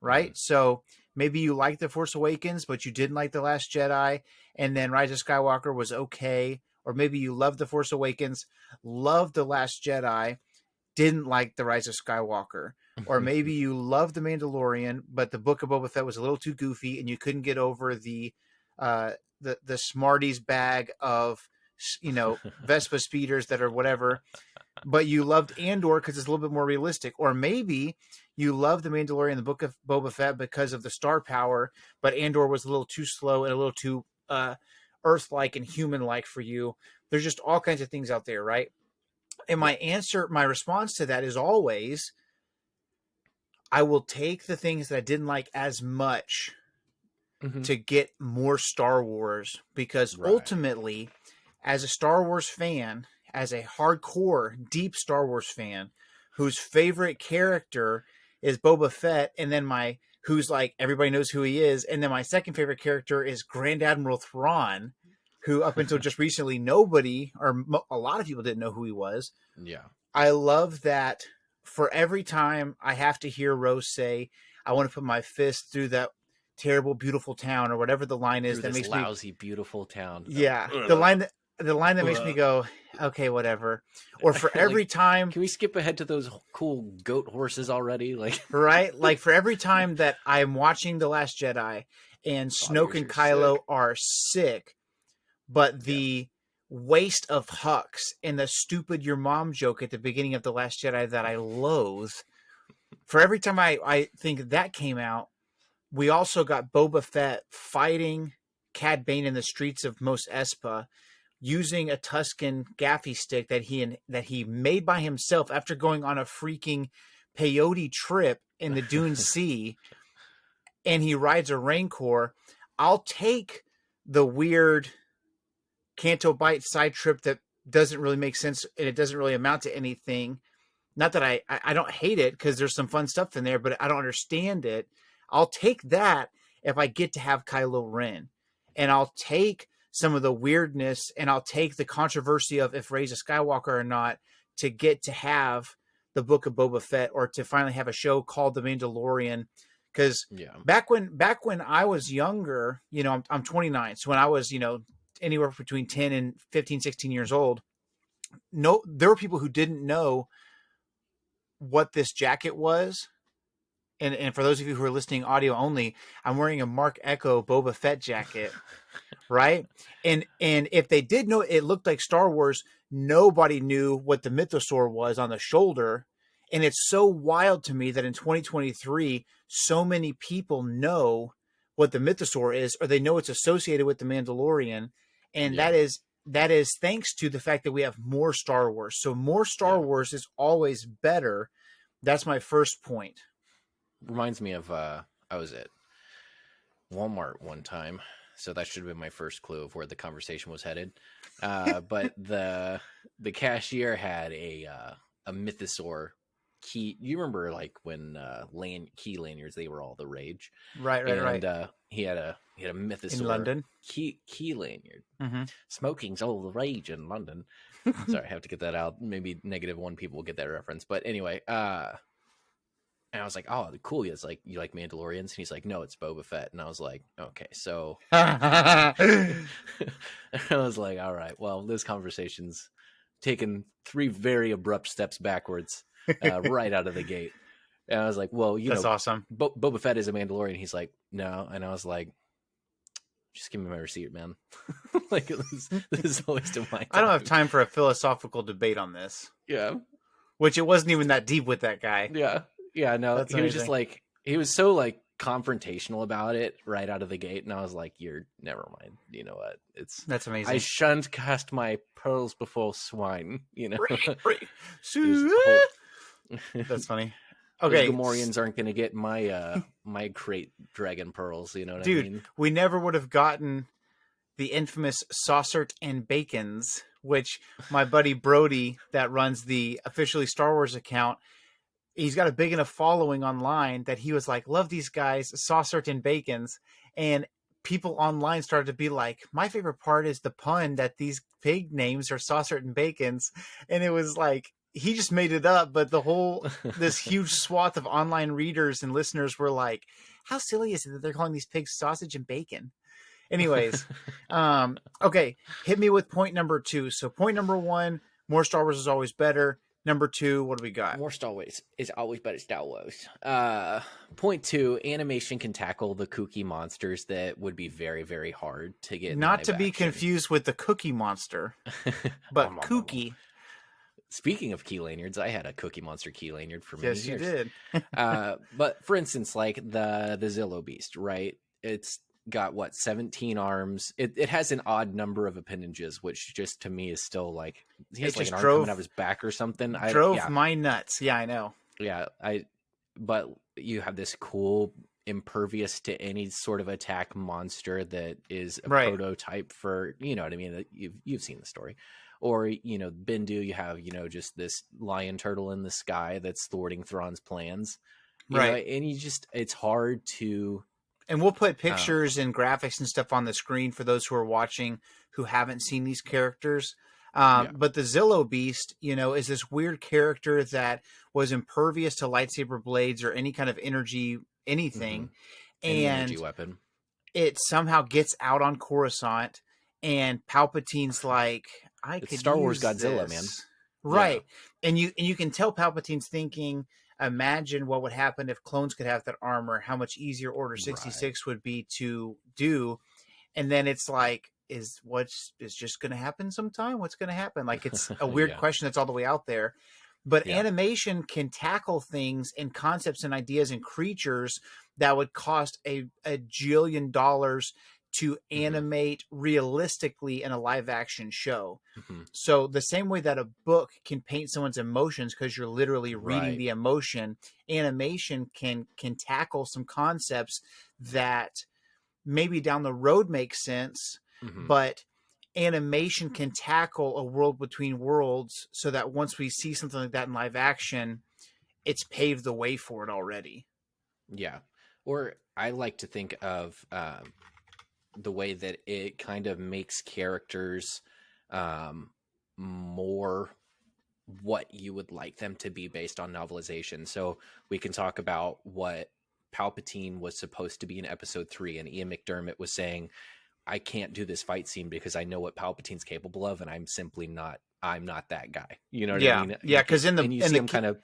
right? So maybe you liked The Force Awakens, but you didn't like The Last Jedi, and then Rise of Skywalker was okay. Or maybe you loved The Force Awakens, loved The Last Jedi, didn't like The Rise of Skywalker. Or maybe you loved The Mandalorian, but the Book of Boba Fett was a little too goofy and you couldn't get over the the Smarties bag of, Vespa speeders that are whatever, but you loved Andor because it's a little bit more realistic. Or maybe you love The Mandalorian, the Book of Boba Fett, because of the star power, but Andor was a little too slow and a little too Earth-like and human-like for you. There's just all kinds of things out there, right? And my response to that is always, I will take the things that I didn't like as much to get more Star Wars, because ultimately, as a Star Wars fan, as a hardcore, deep Star Wars fan, whose favorite character is Boba Fett, and then who's like, everybody knows who he is, and then my second favorite character is Grand Admiral Thrawn, who up until just recently, nobody, or a lot of people didn't know who he was. Yeah. I love that for every time I have to hear Rose say, I want to put my fist through that terrible, beautiful town, or whatever the line is that makes lousy, beautiful town. Yeah. The line that makes me go, okay, whatever. Or for every time. Can we skip ahead to those cool goat horses already? Right? Like for every time that I'm watching The Last Jedi and Snoke and Kylo are sick, but the waste of Hux and the stupid your mom joke at the beginning of The Last Jedi that I loathe, for every time I think that came out, we also got Boba Fett fighting Cad Bane in the streets of Mos Espa, using a Tusken gaffy stick that he made by himself after going on a freaking peyote trip in the Dune Sea, and he rides a Rancor. I'll take the weird Canto Bight side trip that doesn't really make sense and it doesn't really amount to anything. Not that I don't hate it, because there's some fun stuff in there, but I don't understand it. I'll take that if I get to have Kylo Ren, and I'll take some of the weirdness, and I'll take the controversy of if Rey's a Skywalker or not, to get to have the Book of Boba Fett, or to finally have a show called The Mandalorian. Because back when I was younger, I'm 29, so when I was anywhere between 10 and 15, 16 years old, there were people who didn't know what this jacket was. And for those of you who are listening audio only, I'm wearing a Mark Echo Boba Fett jacket, right? And if they did know it looked like Star Wars, nobody knew what the mythosaur was on the shoulder. And it's so wild to me that in 2023, so many people know what the mythosaur is, or they know it's associated with the Mandalorian. And that is thanks to the fact that we have more Star Wars. So more Star Wars is always better. That's my first point. Reminds me of I was at Walmart one time, so that should have been my first clue of where the conversation was headed. But the cashier had a mythosaur key. You remember when key lanyards, they were all the rage, right? And he had a mythosaur in London key lanyard. Mm-hmm. Smoking's all the rage in London. Sorry, I have to get that out. Maybe -1 people will get that reference, but anyway. And I was like, oh, cool. It's like, you like Mandalorians? And he's like, no, it's Boba Fett. And I was like, okay, so. I was like, all right, well, this conversation's taken 3 very abrupt steps backwards right out of the gate. And I was like, well, that's awesome. Boba Fett is a Mandalorian. He's like, no. And I was like, just give me my receipt, man. This is a waste of my time. I don't have time for a philosophical debate on this. Yeah. Which it wasn't even that deep with that guy. Yeah. Yeah, no, That's he amazing. was just like, he was so confrontational about it right out of the gate. And I was like, never mind. You know what? That's amazing. I shan't cast my pearls before swine, That's funny. Okay. Those Gamorreans aren't going to get my crate dragon pearls. You know what I mean? Dude, we never would have gotten the infamous Saucert and Bacons, which my buddy Brody, that runs the officially Star Wars account, he's got a big enough following online that he was like, love these guys, Saucert and Bacons. And people online started to be like, my favorite part is the pun that these pig names are Saucert and Bacons. And it was like, he just made it up, but this huge swath of online readers and listeners were like, how silly is it that they're calling these pigs sausage and bacon? Anyways, okay, hit me with point number 2. So point number 1, more Star Wars is always better. Number 2, what do we got? More Star Wars is always better Star Wars. Point 2, animation can tackle the kooky monsters that would be very, very hard to get in Not live to be action. confused with the Cookie Monster, but kooky. Speaking of key lanyards, I had a Cookie Monster key lanyard for many Yes, years. you did. But for instance, like the Zillow Beast, right? It's got 17 arms. It has an odd number of appendages, which just to me is still like he has It like just an arm drove- coming out of his back or something. Drove my nuts. Yeah, I know. Yeah, but you have this cool impervious to any sort of attack monster that is a Right. prototype for, you know what I mean? You've seen the story. Or, Bendu, you have, just this lion turtle in the sky that's thwarting Thrawn's plans. You know, Right. and it's hard to. And we'll put pictures and graphics and stuff on the screen for those who are watching who haven't seen these characters. But the Zillow Beast, is this weird character that was impervious to lightsaber blades or any kind of energy, anything. Any And energy weapon. it somehow gets out on Coruscant, and Palpatine's like, I It's could Star Wars use Godzilla, this. man. Right. And you can tell Palpatine's thinking, imagine what would happen if clones could have that armor, how much easier Order 66 would be to do. And then it's like, is just going to happen sometime? What's going to happen? Like, it's a weird question that's all the way out there. But animation can tackle things and concepts and ideas and creatures that would cost a jillion dollars to animate realistically in a live action show. So the same way that a book can paint someone's emotions because you're literally reading the emotion, animation can tackle some concepts that maybe down the road make sense, but animation can tackle a world between worlds so that once we see something like that in live action, it's paved the way for it already. Yeah. Or I like to think of the way that it kind of makes characters more what you would like them to be based on novelization. So we can talk about what Palpatine was supposed to be in episode 3, and Ian McDermott was saying, I can't do this fight scene because I know what Palpatine's capable of, and I'm not that guy. You know what I mean? Yeah, because you see him kind of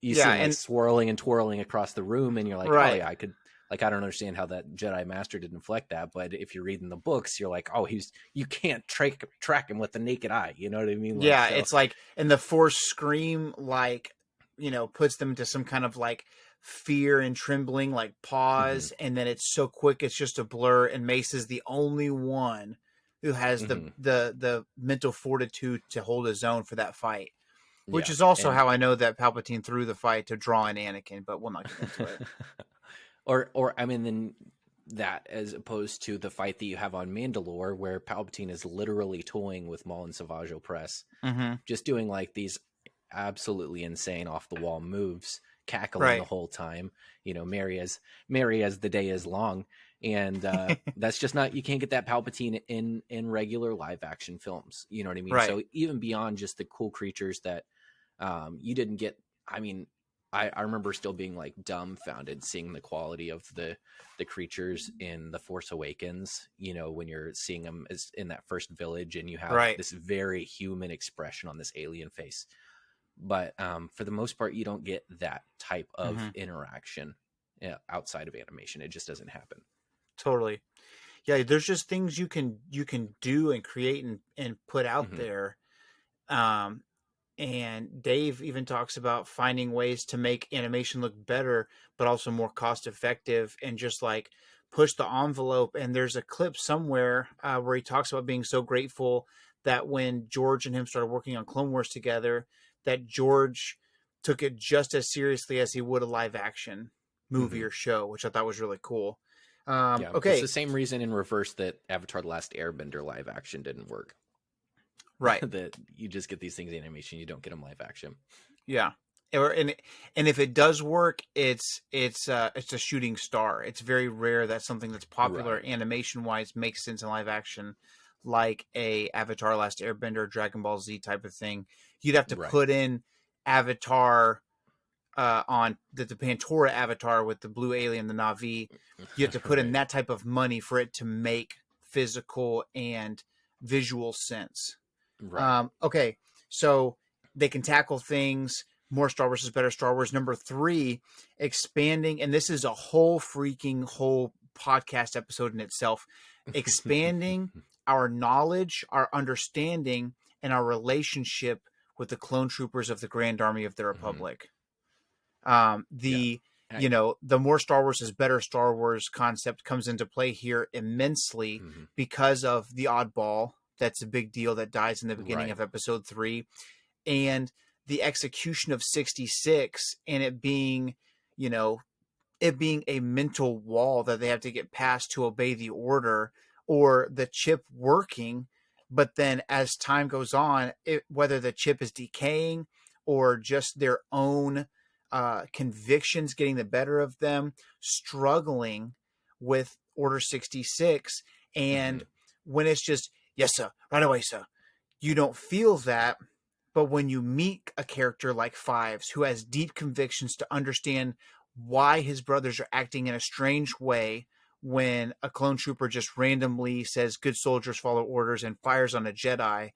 see him like swirling and twirling across the room, and you're like, oh yeah, I could. Like, I don't understand how that Jedi Master didn't inflect that, but if you're reading the books, you're like, oh, you can't track him with the naked eye. You know what I mean? Like, it's like, and the Force scream, like, puts them into some kind of like fear and trembling, like pause, and then it's so quick, it's just a blur. And Mace is the only one who has the mental fortitude to hold his own for that fight, which is also how I know that Palpatine threw the fight to draw in Anakin, but we'll not get into it. Or I mean, then that as opposed to the fight that you have on Mandalore, where Palpatine is literally toying with Maul and Savage Opress, just doing like these absolutely insane off the wall moves, cackling the whole time. Merry as the day is long, and that's just not, you can't get that Palpatine in regular live action films. You know what I mean? So even beyond just the cool creatures that you didn't get, I mean. I remember still being like dumbfounded seeing the quality of the creatures in The Force Awakens, when you're seeing them as in that first village and you have this very human expression on this alien face. But for the most part, you don't get that type of interaction outside of animation. It just doesn't happen. Totally. Yeah, there's just things you can do and create and put out there. And Dave even talks about finding ways to make animation look better, but also more cost effective, and just like push the envelope. And there's a clip somewhere where he talks about being so grateful that when George and him started working on Clone Wars together, that George took it just as seriously as he would a live action movie or show, which I thought was really cool. Okay. It's the same reason in reverse that Avatar: The Last Airbender live action didn't work. Right. That you just get these things in animation, you don't get them live action. Yeah. And if it does work, it's a shooting star. It's very rare that something that's popular animation wise makes sense in live action, like a Avatar: Last Airbender, Dragon Ball Z type of thing. You'd have to put in Avatar on the Pantora Avatar with the blue alien, the Na'vi. You have to put in that type of money for it to make physical and visual sense. Okay, so they can tackle things. More Star Wars is better Star Wars. Number 3, expanding, and this is a whole podcast episode in itself, expanding our knowledge, our understanding, and our relationship with the clone troopers of the Grand Army of the Republic. The more Star Wars is better Star Wars concept comes into play here immensely because of the oddball. That's a big deal that dies in the beginning of episode 3. And the execution of 66 and it being a mental wall that they have to get past to obey the order, or the chip working. But then as time goes on, whether the chip is decaying or just their own convictions getting the better of them, struggling with Order 66. And when it's just, yes, sir, right away, sir, you don't feel that. But when you meet a character like Fives, who has deep convictions to understand why his brothers are acting in a strange way, when a clone trooper just randomly says, good soldiers follow orders, and fires on a Jedi,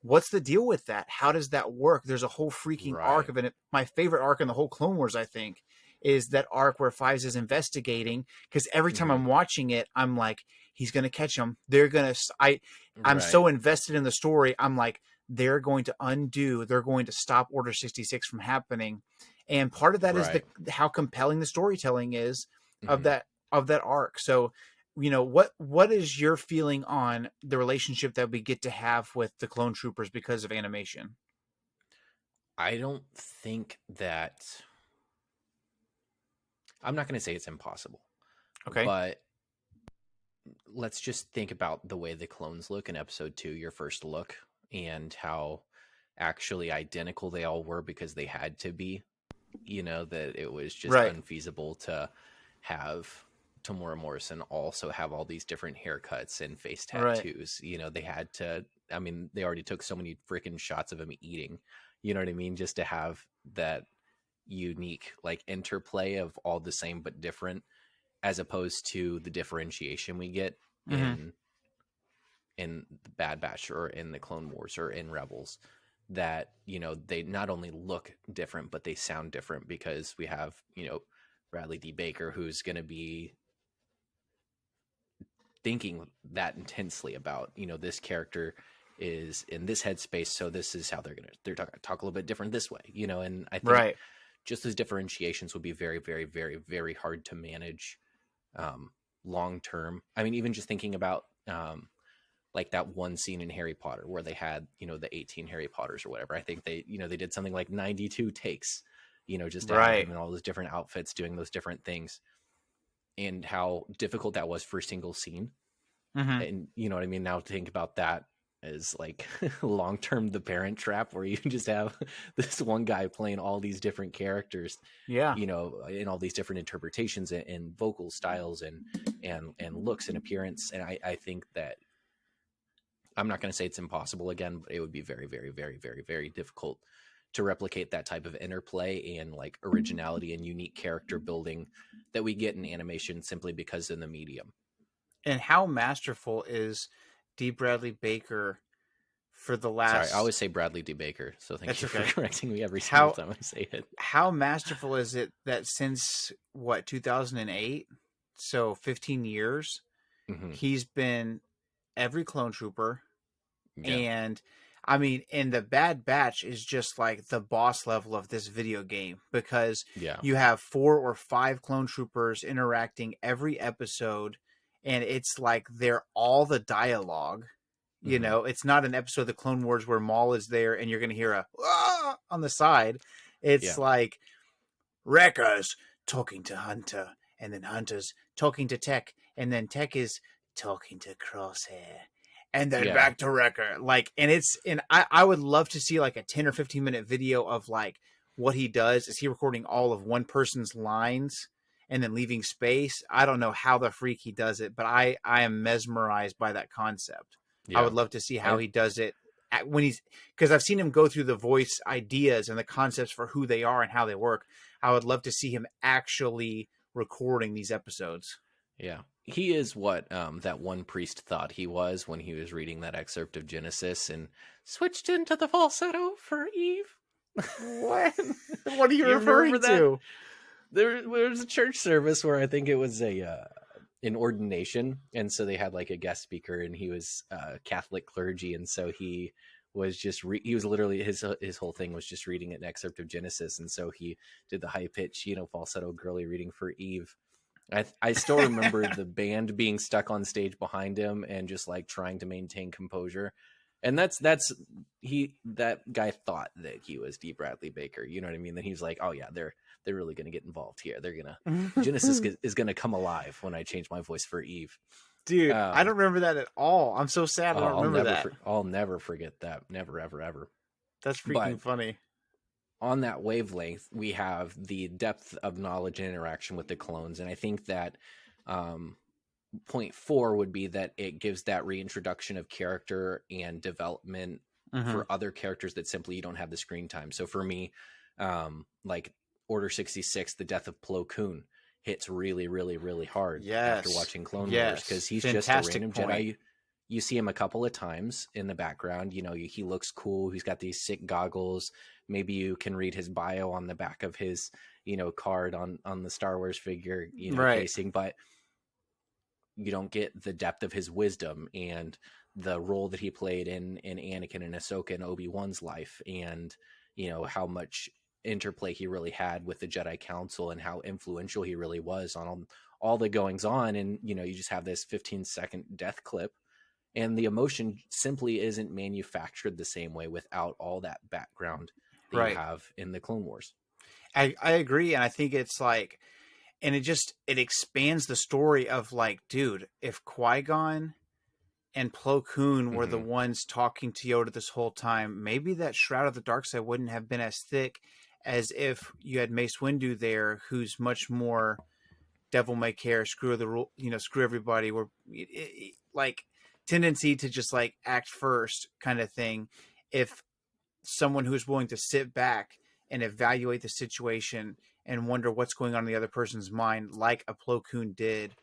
what's the deal with that? How does that work? There's a whole freaking arc of it. My favorite arc in the whole Clone Wars, I think, is that arc where Fives is investigating, because every time I'm watching it, I'm like, he's going to catch them. They're going to, I'm so invested in the story. I'm like, they're going to stop Order 66 from happening. And part of that is how compelling the storytelling is of that arc. So, what is your feeling on the relationship that we get to have with the clone troopers because of animation? I don't think that, I'm not going to say it's impossible. Okay. But let's just think about the way the clones look in episode 2, your first look, and how actually identical they all were because they had to be, that it was just unfeasible to have Tamora Morrison also have all these different haircuts and face tattoos. They had to, they already took so many freaking shots of him eating, you know what I mean? Just to have that unique interplay of all the same but different, as opposed to the differentiation we get in the Bad Batch or in the Clone Wars or in Rebels, that, they not only look different, but they sound different because we have, Bradley D. Baker, who's going to be thinking that intensely about, this character is in this headspace, so this is how they're talk a little bit different this way, and I think just those differentiations would be very, very, very, very hard to manage long term. Even just thinking about that one scene in Harry Potter where they had, the 18 Harry Potters or whatever. I think they did something like 92 takes, just to have them in all those different outfits doing those different things, and how difficult that was for a single scene. And you know what I mean? Now to think about that as long term, The Parent Trap, where you just have this one guy playing all these different characters, in all these different interpretations and vocal styles and looks and appearance. And I think that, I'm not going to say it's impossible again, but it would be very, very, very, very, very difficult to replicate that type of interplay and originality and unique character building that we get in animation simply because of the medium. And how masterful is D. Bradley Baker for the last... Sorry, I always say Bradley D. Baker, so thank you for correcting me every single time I say it. How masterful is it that since, 2008? So 15 years, he's been every clone trooper. And and the Bad Batch is just the boss level of this video game, because you have 4 or 5 clone troopers interacting every episode, and it's they're all the dialogue. It's not an episode of the Clone Wars where Maul is there and you're going to hear a on the side. It's Wrecker's talking to Hunter, and then Hunter's talking to Tech, and then Tech is talking to Crosshair. And then back to Wrecker. And I would love to see a 10 or 15 minute video of what he does. Is he recording all of one person's lines and then leaving space? I don't know how the freak he does it, but I am mesmerized by that concept. I would love to see how he does it because I've seen him go through the voice ideas and the concepts for who they are and how they work. I would love to see him actually recording these episodes. Yeah. he is what that one priest thought he was when he was reading that excerpt of Genesis and switched into the falsetto for Eve. What? What are you You referring remember that? to? There was a church service where I think it was an ordination, and so they had like a guest speaker, and he was Catholic clergy, and so he was just he was literally his whole thing was just reading an excerpt of Genesis, and so he did the high pitch, falsetto girly reading for Eve. I still remember the band being stuck on stage behind him and just like trying to maintain composure. And that guy thought that he was D. Bradley Baker. You know what I mean? That he's like, oh yeah, they're really going to get involved here. They're gonna Genesis is going to come alive when I change my voice for Eve. Dude, I don't remember that at all. I'm so sad I don't remember that. I'll never forget that. Never, ever, ever. That's freaking funny. On that wavelength, we have the depth of knowledge and interaction with the clones. And I think that point 4 would be that it gives that reintroduction of character and development for other characters that simply you don't have the screen time. So for me, like Order 66, the death of Plo Koon hits really, really, really hard after watching Clone Wars, because he's Fantastic just a random Jedi. You see him a couple of times in the background. He looks cool. He's got these sick goggles. Maybe you can read his bio on the back of his, card on the Star Wars figure, casing, but you don't get the depth of his wisdom and the role that he played in Anakin and Ahsoka and Obi-Wan's life, and, how much interplay he really had with the Jedi Council and how influential he really was on all the goings on. And, you just have this 15-second death clip, and the emotion simply isn't manufactured the same way without all that background that you have in the Clone Wars. I agree. And I think it's like, and it expands the story of like, dude, if Qui-Gon and Plo Koon were the ones talking to Yoda this whole time, maybe that Shroud of the Dark Side wouldn't have been as thick as if you had Mace Windu there, who's much more devil may care, screw the rule, screw everybody. We're like tendency to just like act first kind of thing. If someone who's willing to sit back and evaluate the situation and wonder what's going on in the other person's mind, like a Plo Koon did,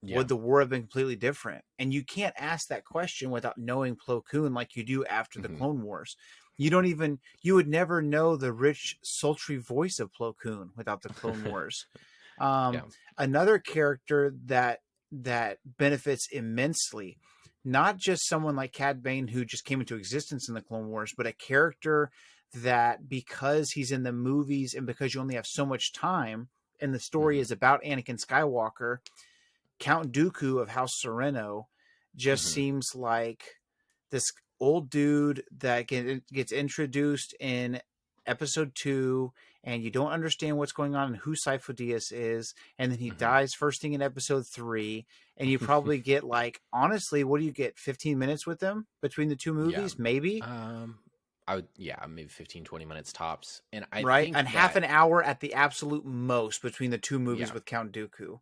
would the war have been completely different? And you can't ask that question without knowing Plo Koon like you do after the Clone Wars. You would never know the rich, sultry voice of Plo Koon without the Clone Wars. Another character that benefits immensely, not just someone like Cad Bane who just came into existence in the Clone Wars, but a character that, because he's in the movies and because you only have so much time and the story is about Anakin Skywalker, Count Dooku of House Sereno just seems like this old dude that gets introduced in episode 2, and you don't understand what's going on and who Sifo Dyas is, and then he dies first thing in episode 3, and you probably get like, honestly, what do you get, 15 minutes with him between the two movies? Maybe maybe 15-20 minutes tops, and half an hour at the absolute most between the two movies with Count Dooku.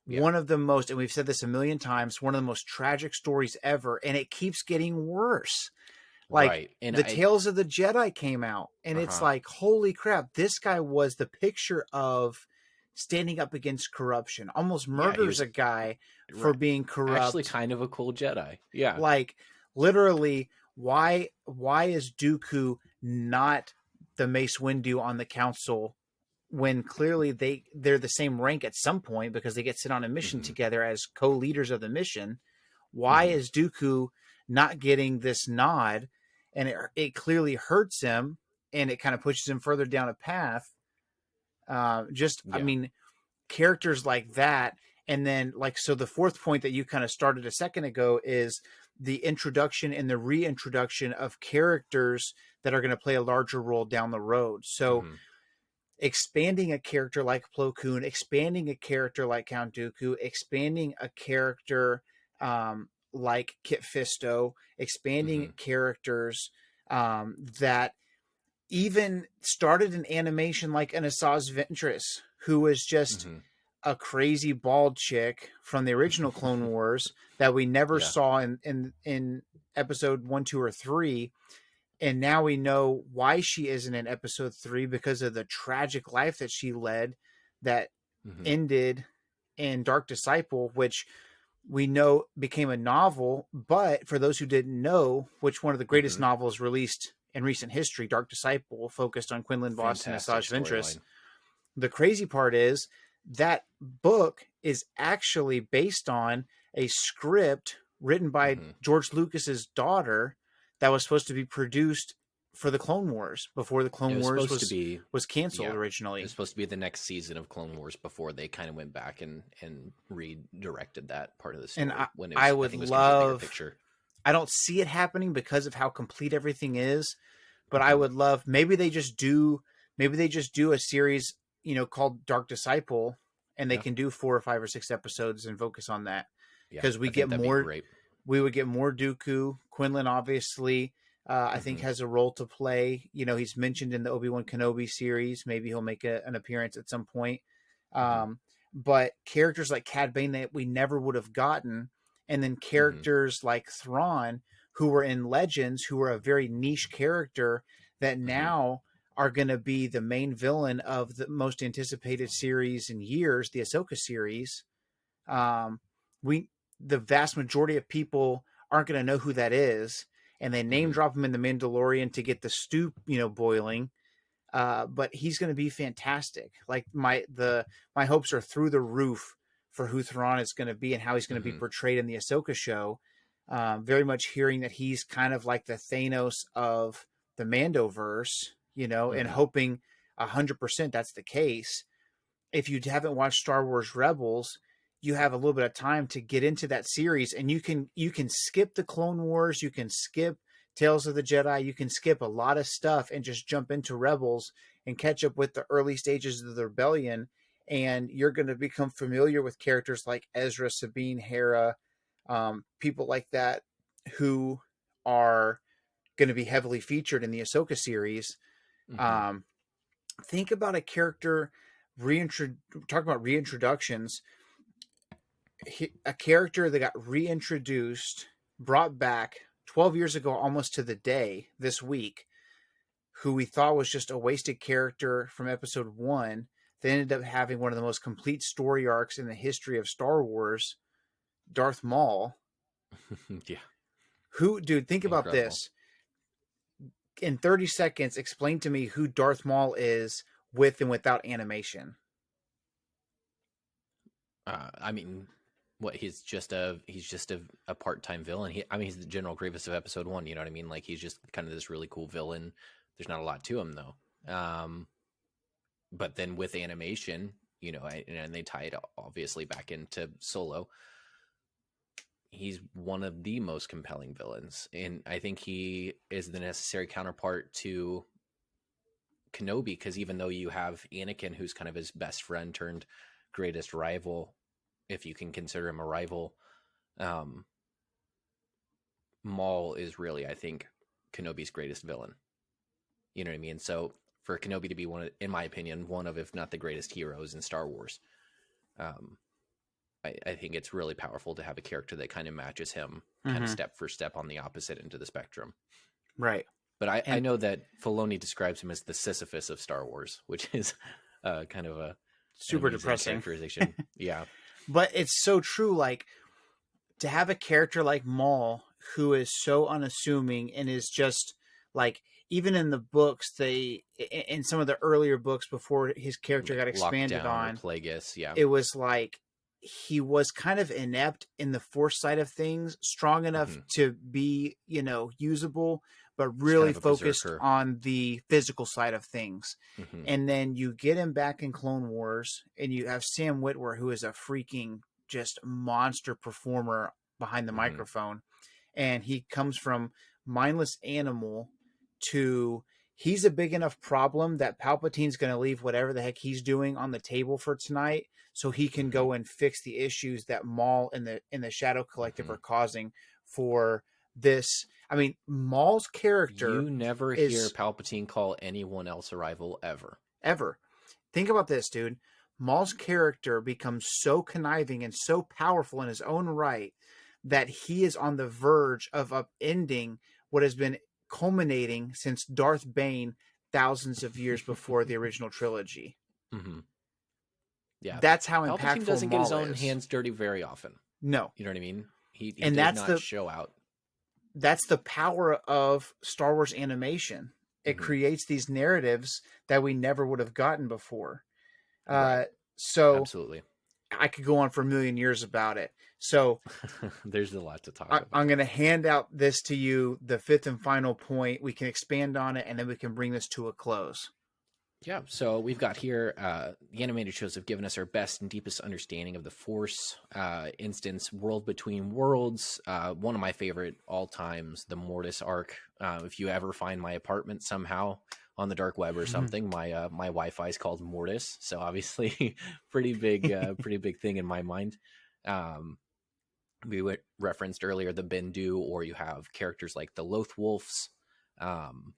One of the most, and we've said this a million times, one of the most tragic stories ever, and it keeps getting worse. Like, and the Tales of the Jedi came out, and it's like, holy crap, this guy was the picture of standing up against corruption, almost murders a guy for being corrupt. Actually kind of a cool Jedi. Yeah. Like, literally, why is Dooku not the Mace Windu on the council when clearly they're the same rank at some point because they get sent on a mission together as co-leaders of the mission? Why is Dooku not getting this nod? And it clearly hurts him, and it kind of pushes him further down a path. I mean, characters like that. And then, like, so the fourth point that you kind of started a second ago is the introduction and the reintroduction of characters that are going to play a larger role down the road. So expanding a character like Plo Koon, expanding a character like Count Dooku, expanding a character like Kit Fisto, expanding characters that even started an animation like an Asajj Ventress, who was just a crazy bald chick from the original Clone Wars that we never saw in episode 1, 2, or 3. And now we know why she isn't in episode 3, because of the tragic life that she led that ended in Dark Disciple, which we know became a novel. But for those who didn't know, which one of the greatest Mhm. novels released in recent history, Dark Disciple, focused on Quinlan Voss and Fantastic Asajj Ventress. storyline. The crazy part is that book is actually based on a script written by Mhm. George Lucas's daughter that was supposed to be produced for the Clone Wars before the It Clone was Wars supposed to be, was canceled yeah, it originally. was supposed to be the next season of Clone Wars before they kind of went back and redirected that part of the And story when it I was, I would think it was going to be a bigger love, picture. I don't see it happening because of how complete everything is, but I Mhm. would love, maybe they just do a series, called Dark Disciple, and they Yeah. can do 4 or 5 or 6 episodes and focus on that, Yeah, because I think that'd be great. we would get more Dooku. Quinlan obviously, I think, Mhm. has a role to play. He's mentioned in the Obi-Wan Kenobi series. Maybe he'll make an appearance at some point. Mhm. But characters like Cad Bane that we never would have gotten, and then Mhm. characters like Thrawn, who were in Legends, who were a very niche character that Mhm. now are going to be the main villain of the most anticipated series in years, the Ahsoka series. Um, we the vast majority of people aren't going to know who that is, and they name Mhm. drop him in the Mandalorian to get the stew, boiling. But he's going to be fantastic. Like my hopes are through the roof for who Thrawn is going to be and how he's going to be Mhm. portrayed in the Ahsoka show. Very much hearing that he's kind of like the Thanos of the Mandoverse, and Mhm. hoping 100% that's the case. If you haven't watched Star Wars Rebels, you have a little bit of time to get into that series, and you can skip the Clone Wars, you can skip Tales of the Jedi, you can skip a lot of stuff and just jump into Rebels and catch up with the early stages of the rebellion, and you're going to become familiar with characters like Ezra, Sabine, Hera, people like that who are going to be heavily featured in the Ahsoka series. Mhm. Um, think about a character talk about reintroductions. A character that got reintroduced, brought back 12 years ago, almost to the day this week, who we thought was just a wasted character from episode 1. They ended up having one of the most complete story arcs in the history of Star Wars, Darth Maul. Yeah, Dude, think about incredible. this. In 30 seconds, explain to me who Darth Maul is with and without animation. I mean, what he's just a part-time villain. He's the General Grievous of Episode 1. You know what I mean? Like he's just kind of this really cool villain. There's not a lot to him though. But then with animation, and they tie it obviously back into Solo. He's one of the most compelling villains, and I think he is the necessary counterpart to Kenobi, because even though you have Anakin, who's kind of his best friend turned greatest rival, if you can consider him a rival, um, Maul is really, I think, Kenobi's greatest villain. You know what I mean? So for Kenobi to be in my opinion, one of, if not the greatest heroes in Star Wars, um, I think it's really powerful to have a character that kind of matches him, kind of Mm-hmm. step for step on the opposite end of the spectrum. Right. But I And know that Filoni describes him as the Sisyphus of Star Wars, which is kind of an super amusing depressing. characterization. Yeah. But it's so true. Like, to have a character like Maul who is so unassuming and is just like, even in the books, in some of the earlier books before his character got Like expanded Lockdown or on, Plagueis. Yeah. it was like he was kind of inept in the force side of things, strong enough Mhm. to be, usable, but Just kind really of a focused berserker. on the physical side of things. Mhm. And then you get him back in Clone Wars, and you have Sam Witwer, who is a freaking just monster performer behind the Mhm. microphone. And he comes from mindless animal to he's a big enough problem that Palpatine's going to leave whatever the heck he's doing on the table for tonight, so he can Mhm. go and fix the issues that Maul and the Shadow Collective Mhm. are causing for this. I mean, Maul's character You never hear is Palpatine call anyone else a rival ever. ever. Think about this, dude. Maul's character becomes so conniving and so powerful in his own right that he is on the verge of upending what has been culminating since Darth Bane thousands of years before the original trilogy. Mhm. Yeah. That's how Palpatine impactful doesn't get his Maul own is. hands dirty very often. No. You know what I mean? He And did that's not the show out. that's the power of Star Wars animation. It Mhm. creates these narratives that we never would have gotten before. Right. So Absolutely. I could go on for a million years about it. So There's a lot to talk I'm about. going to hand out this to you, the fifth and final point. We can expand on it, and then we can bring this to a close. Yeah, so we've got here the animated shows have given us our best and deepest understanding of the Force. Instance, World Between Worlds, one of my favorite all times, the Mortis arc. If you ever find my apartment somehow on the dark web or something, my my Wi-Fi is called Mortis, so obviously pretty big thing in my mind. We referenced earlier the Bendu, or you have characters like the Loth Wolves,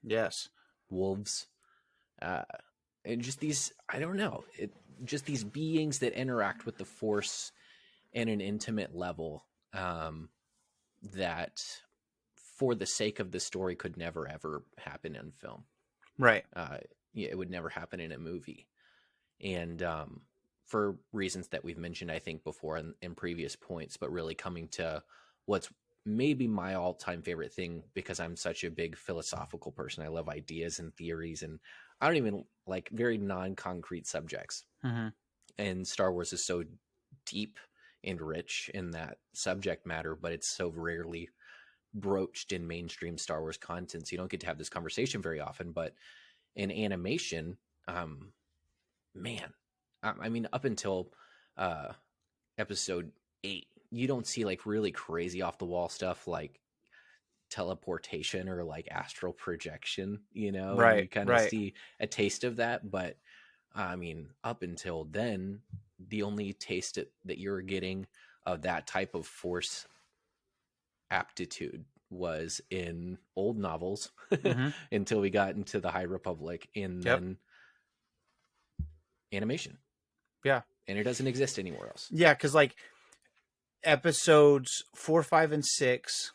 Yes. wolves. And just these, I don't know, just these beings that interact with the Force in an intimate level, that for the sake of the story could never ever happen in film. Right. Yeah, it would never happen in a movie. And for reasons that we've mentioned, I think, before in previous points, but really coming to what's maybe my all-time favorite thing, because I'm such a big philosophical person. I love ideas and theories, and I don't even like very non-concrete subjects. Mm-hmm. And Star Wars is so deep and rich in that subject matter, but it's so rarely broached in mainstream Star Wars content. So you don't get to have this conversation very often. But in animation, man, I mean, up until episode 8, you don't see like really crazy off the wall stuff like teleportation or like astral projection, you know, and you Right. kind of Right. see a taste of that. But I mean, up until then, the only taste that you're getting of that type of Force aptitude was in old novels Mm-hmm. until we got into the High Republic, and Yep. then animation. Yeah. And it doesn't exist anywhere else. Yeah, because like episodes 4, 5, and 6,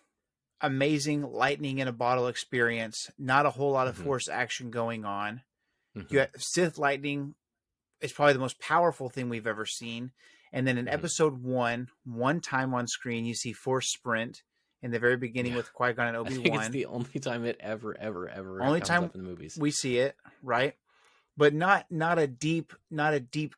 amazing lightning in a bottle experience. Not a whole lot of Mhm. Force action going on. Mhm. You have Sith lightning is probably the most powerful thing we've ever seen. And then in Mhm. episode 1, one time on screen, you see Force sprint in the very beginning Yeah. with Qui-Gon and I think it's Obi-Wan. the only time it ever Only comes time up in the movies. we see it, right? But not a deep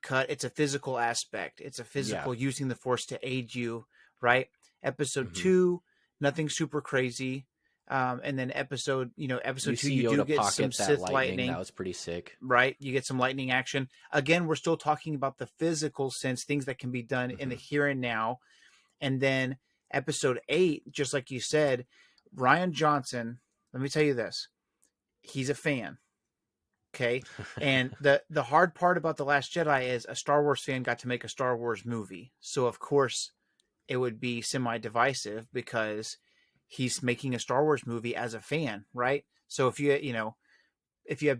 cut. It's a physical aspect. It's a physical using the Force to aid you, right? Episode Mhm. 2, nothing super crazy. And then episode 2, see you do Yoda get some pocket that Sith lightning. lightning. That was pretty sick. Right? You get some lightning action. Again, we're still talking about the physical sense, things that can be done in the here and now. And then episode 8, just like you said, Ryan Johnson, let me tell you this. He's a fan. Okay. And the hard part about The Last Jedi is a Star Wars fan got to make a Star Wars movie. So of course it would be semi-divisive because he's making a Star Wars movie as a fan, right? So if you had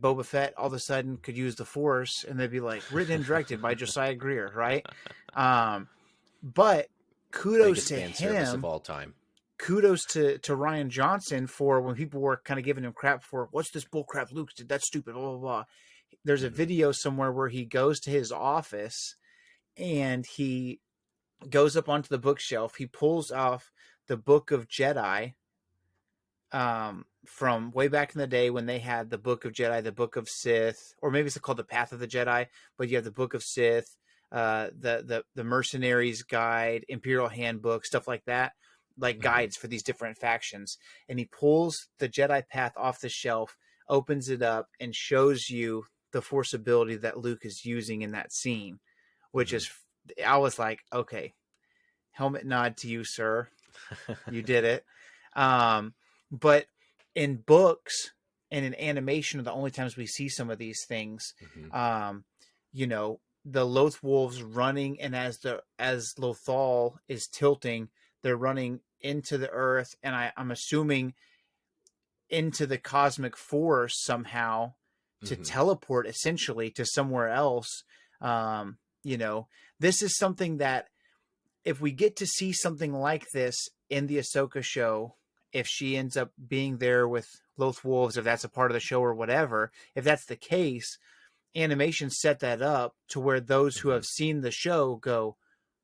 Boba Fett all of a sudden could use the Force, and they'd be like written and directed by Josiah Greer, right? But kudos Biggest to fan service of him. all time. Kudos to Ryan Johnson for when people were kind of giving him crap for what's this bull crap Luke did, that's stupid, blah blah blah. There's a video somewhere where he goes to his office and he goes up onto the bookshelf. He pulls off the Book of Jedi, from way back in the day when they had the Book of Jedi, the Book of Sith, or maybe it's called the Path of the Jedi, but you have the Book of Sith, the Mercenaries Guide, Imperial Handbook, stuff like that, like guides for these different factions. And he pulls the Jedi Path off the shelf, opens it up, and shows you the Force ability that Luke is using in that scene, which is, I was like, okay, helmet nod to you, sir. You did it. But in books and in animation are the only times we see some of these things. The Loth Wolves running, and as Lothal is tilting, they're running into the earth, and I'm assuming into the cosmic force somehow to teleport essentially to somewhere else. This is something that if we get to see something like this in the Ahsoka show, if she ends up being there with Loth Wolves, if that's a part of the show or whatever, if that's the case, animation set that up to where those who have seen the show go,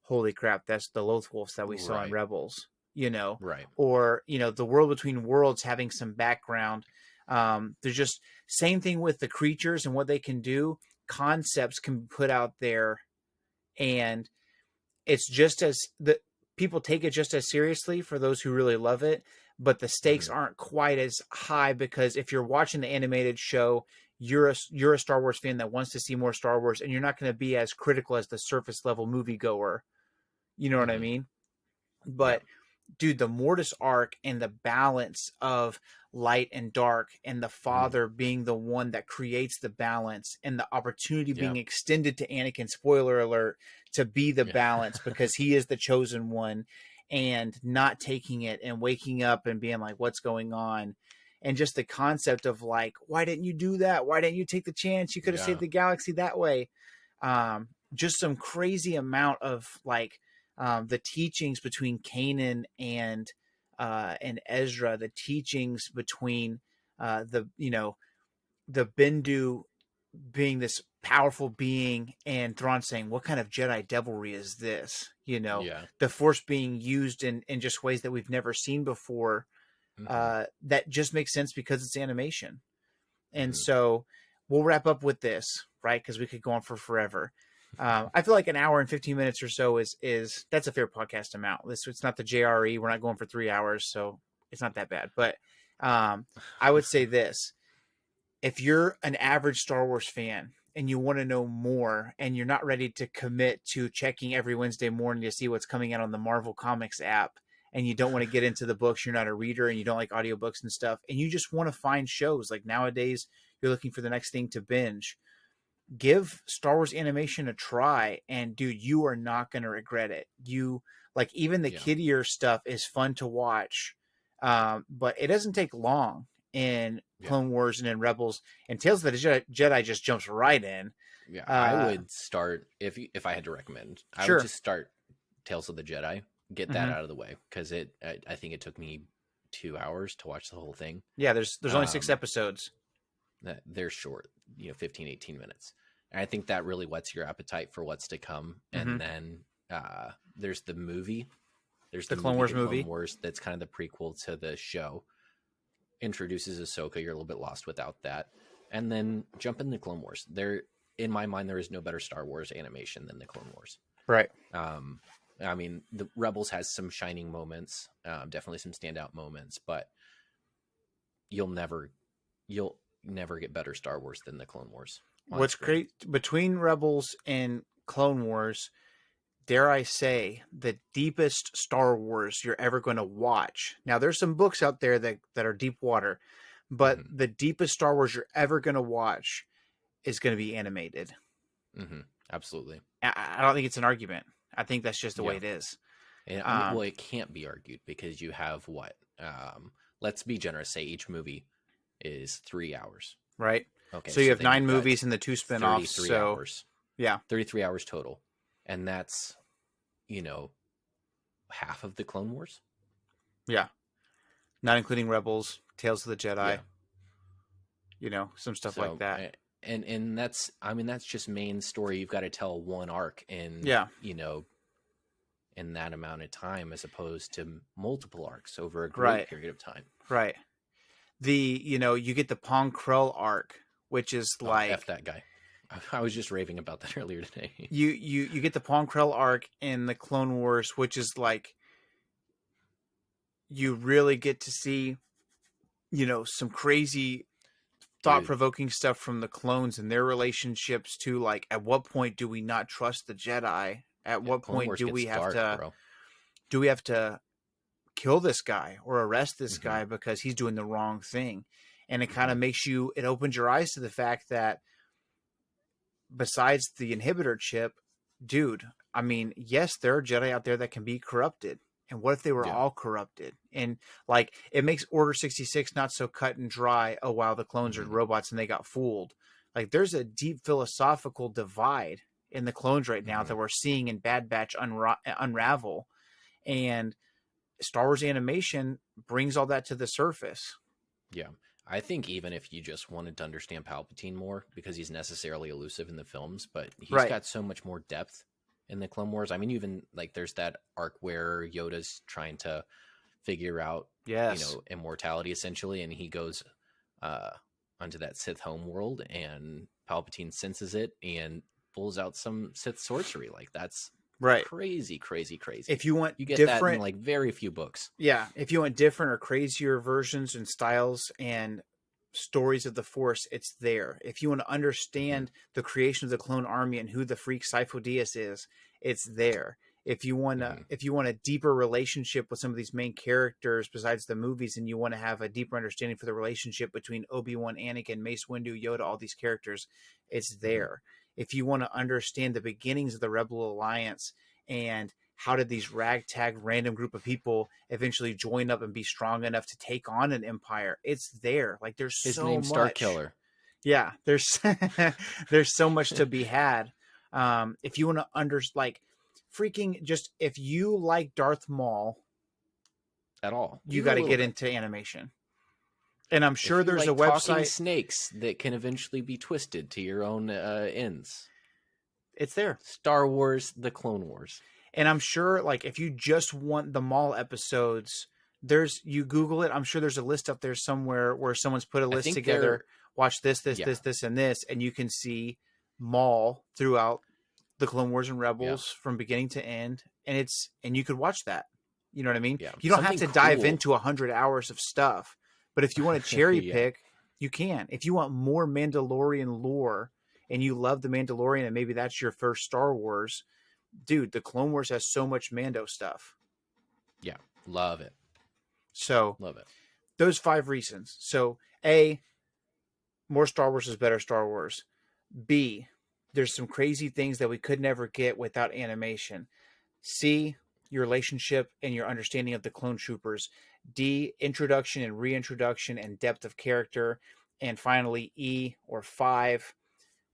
holy crap, that's the Lothwolves that we saw in Right. Rebels, you know, Right. or, you know, the World Between Worlds having some background. There's just same thing with the creatures and what they can do. Concepts can be put out there, and it's just as the people take it just as seriously for those who really love it, but the stakes aren't quite as high, because if you're watching the animated show, you're a Star Wars fan that wants to see more Star Wars, and you're not going to be as critical as the surface level moviegoer. You know what I mean? But dude, the Mortis arc and the balance of light and dark, and the father being the one that creates the balance, and the opportunity being extended to Anakin, spoiler alert, to be the balance because he is the chosen one, and not taking it and waking up and being like, what's going on? And just the concept of like, why didn't you do that? Why didn't you take the chance? You could have saved the galaxy that way. Just some crazy amount of like, the teachings between Kanan and Ezra, the teachings between the Bendu being this powerful being, and Thrawn saying, "What kind of Jedi devilry is this?" You know, the Force being used in just ways that we've never seen before. That just makes sense because it's animation, and so we'll wrap up with this, right? Because we could go on for forever. I feel like an hour and 15 minutes or so is that's a fair podcast amount. It's not the JRE. We're not going for 3 hours, so it's not that bad. But I would say this: if you're an average Star Wars fan and you want to know more, and you're not ready to commit to checking every Wednesday morning to see what's coming out on the Marvel Comics app, and you don't want to get into the books, you're not a reader, and you don't like audiobooks and stuff, and you just want to find shows, like nowadays you're looking for the next thing to binge, give Star Wars animation a try, and dude, you are not going to regret it. You like, even the kiddier stuff is fun to watch, but it doesn't take long in Clone Wars and in Rebels, and Tales of the Jedi just jumps right in. I would start, if I had to recommend, I would just start Tales of the Jedi, get that out of the way, because I think it took me 2 hours to watch the whole thing. Yeah, there's only 6 episodes. They're short, 15, 18 minutes. And I think that really whets your appetite for what's to come. And then there's the movie. There's the Clone Wars movie. Clone Wars, that's kind of the prequel to the show. Introduces Ahsoka. You're a little bit lost without that. And then jump into Clone Wars. In my mind, there is no better Star Wars animation than the Clone Wars. Right. I mean, the Rebels has some shining moments, definitely some standout moments, but you'll never get better Star Wars than the Clone Wars. What's great between Rebels and Clone Wars, dare I say, the deepest Star Wars you're ever going to watch. Now, there's some books out there that are deep water, but the deepest Star Wars you're ever going to watch is going to be animated. Absolutely. I don't think it's an argument. I think that's just the way it is. And well, it can't be argued, because you have what? Let's be generous. Say each movie is 3 hours. Right. Okay. So you have 9 movies and the 2 spinoffs. 33 so hours. Yeah. 33 hours total. And that's, half of the Clone Wars. Yeah. Not including Rebels, Tales of the Jedi. Some stuff like that. And that's just main story. You've got to tell one arc in, in that amount of time, as opposed to multiple arcs over a great period of time. Right. You get the Pong Krell arc, which is like, F that guy. I was just raving about that earlier today. You get the Pong Krell arc in the Clone Wars, which is like, you really get to see, some crazy thought-provoking stuff from the clones and their relationships to, like, at what point do we not trust the Jedi? At what point do we have to kill this guy or arrest this guy because he's doing the wrong thing? And it kind of it opens your eyes to the fact that besides the inhibitor chip, dude, I mean, yes, there are Jedi out there that can be corrupted. And what if they were all corrupted? And like, it makes Order 66 not so cut and dry. Oh, wow, the clones are robots and they got fooled. Like, there's a deep philosophical divide in the clones right now that we're seeing in Bad Batch unravel. And Star Wars animation brings all that to the surface. Yeah. I think even if you just wanted to understand Palpatine more, because he's necessarily elusive in the films, but he's got so much more depth in the Clone Wars. I mean, even like there's that arc where Yoda's trying to figure out, Yes. immortality essentially, and he goes onto that Sith home world, and Palpatine senses it and pulls out some Sith sorcery. Like that's Right. crazy. If you want You get different, that in like very few books. yeah, if you want different or crazier versions and styles and stories of the Force, it's there. If you want to understand the creation of the clone army and who the freak Sifo Dyas is, it's there. If you want a deeper relationship with some of these main characters besides the movies, and you want to have a deeper understanding for the relationship between Obi-Wan, Anakin, Mace Windu, Yoda, all these characters, it's there. If you want to understand the beginnings of the Rebel Alliance and how did these ragtag random group of people eventually join up and be strong enough to take on an empire, it's there. Like there's His so name's much. Starkiller. Yeah, there's there's so much to be had. If you want to if you like Darth Maul At all. you Even got a to little get bit. into animation. And I'm If sure you there's like a talking website. snakes that can eventually be twisted to your own ends. It's there. Star Wars, the Clone Wars. And I'm sure, like, if you just want the Maul episodes, you Google it. I'm sure there's a list up there somewhere where someone's put a list think together. Watch this, Yeah. this, and this, and you can see Maul throughout the Clone Wars and Rebels from beginning to end, and you could watch that. You know what I mean? Yeah. You don't have to Something dive cool. into 100 hours of stuff, but if you want to cherry Yeah. pick, you can. If you want more Mandalorian lore and you love the Mandalorian and maybe that's your first Star Wars, dude, the Clone Wars has so much Mando stuff. Yeah. Love it. So Love it. those 5 reasons. So A, more Star Wars is better Star Wars. B, there's some crazy things that we could never get without animation. C, your relationship and your understanding of the clone troopers. D, introduction and reintroduction and depth of character. And finally, E, or 5,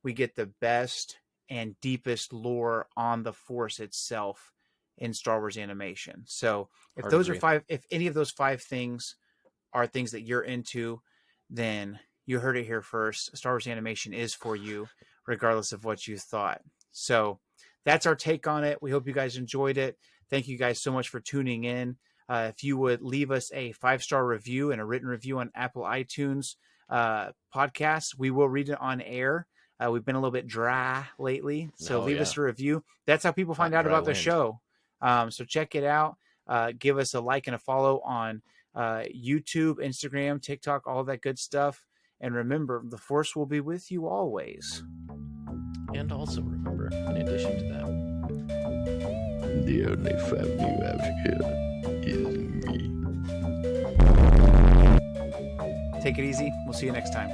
we get the best and deepest lore on the Force itself in Star Wars animation. So if Hard those agree. are 5, if any of those 5 things are things that you're into, then you heard it here first. Star Wars animation is for you, regardless of what you thought. So that's our take on it. We hope you guys enjoyed it. Thank you guys so much for tuning in. If you would leave us a 5-star review and a written review on Apple iTunes podcast, we will read it on air. We've been a little bit dry lately, so leave us a review. That's how people find Hot out and dry about the wind. show. So check it out. Give us a like and a follow on YouTube, Instagram, TikTok, all that good stuff. And remember, the Force will be with you always. And also remember, in addition to that, The only family you have here is me. Take it easy. We'll see you next time.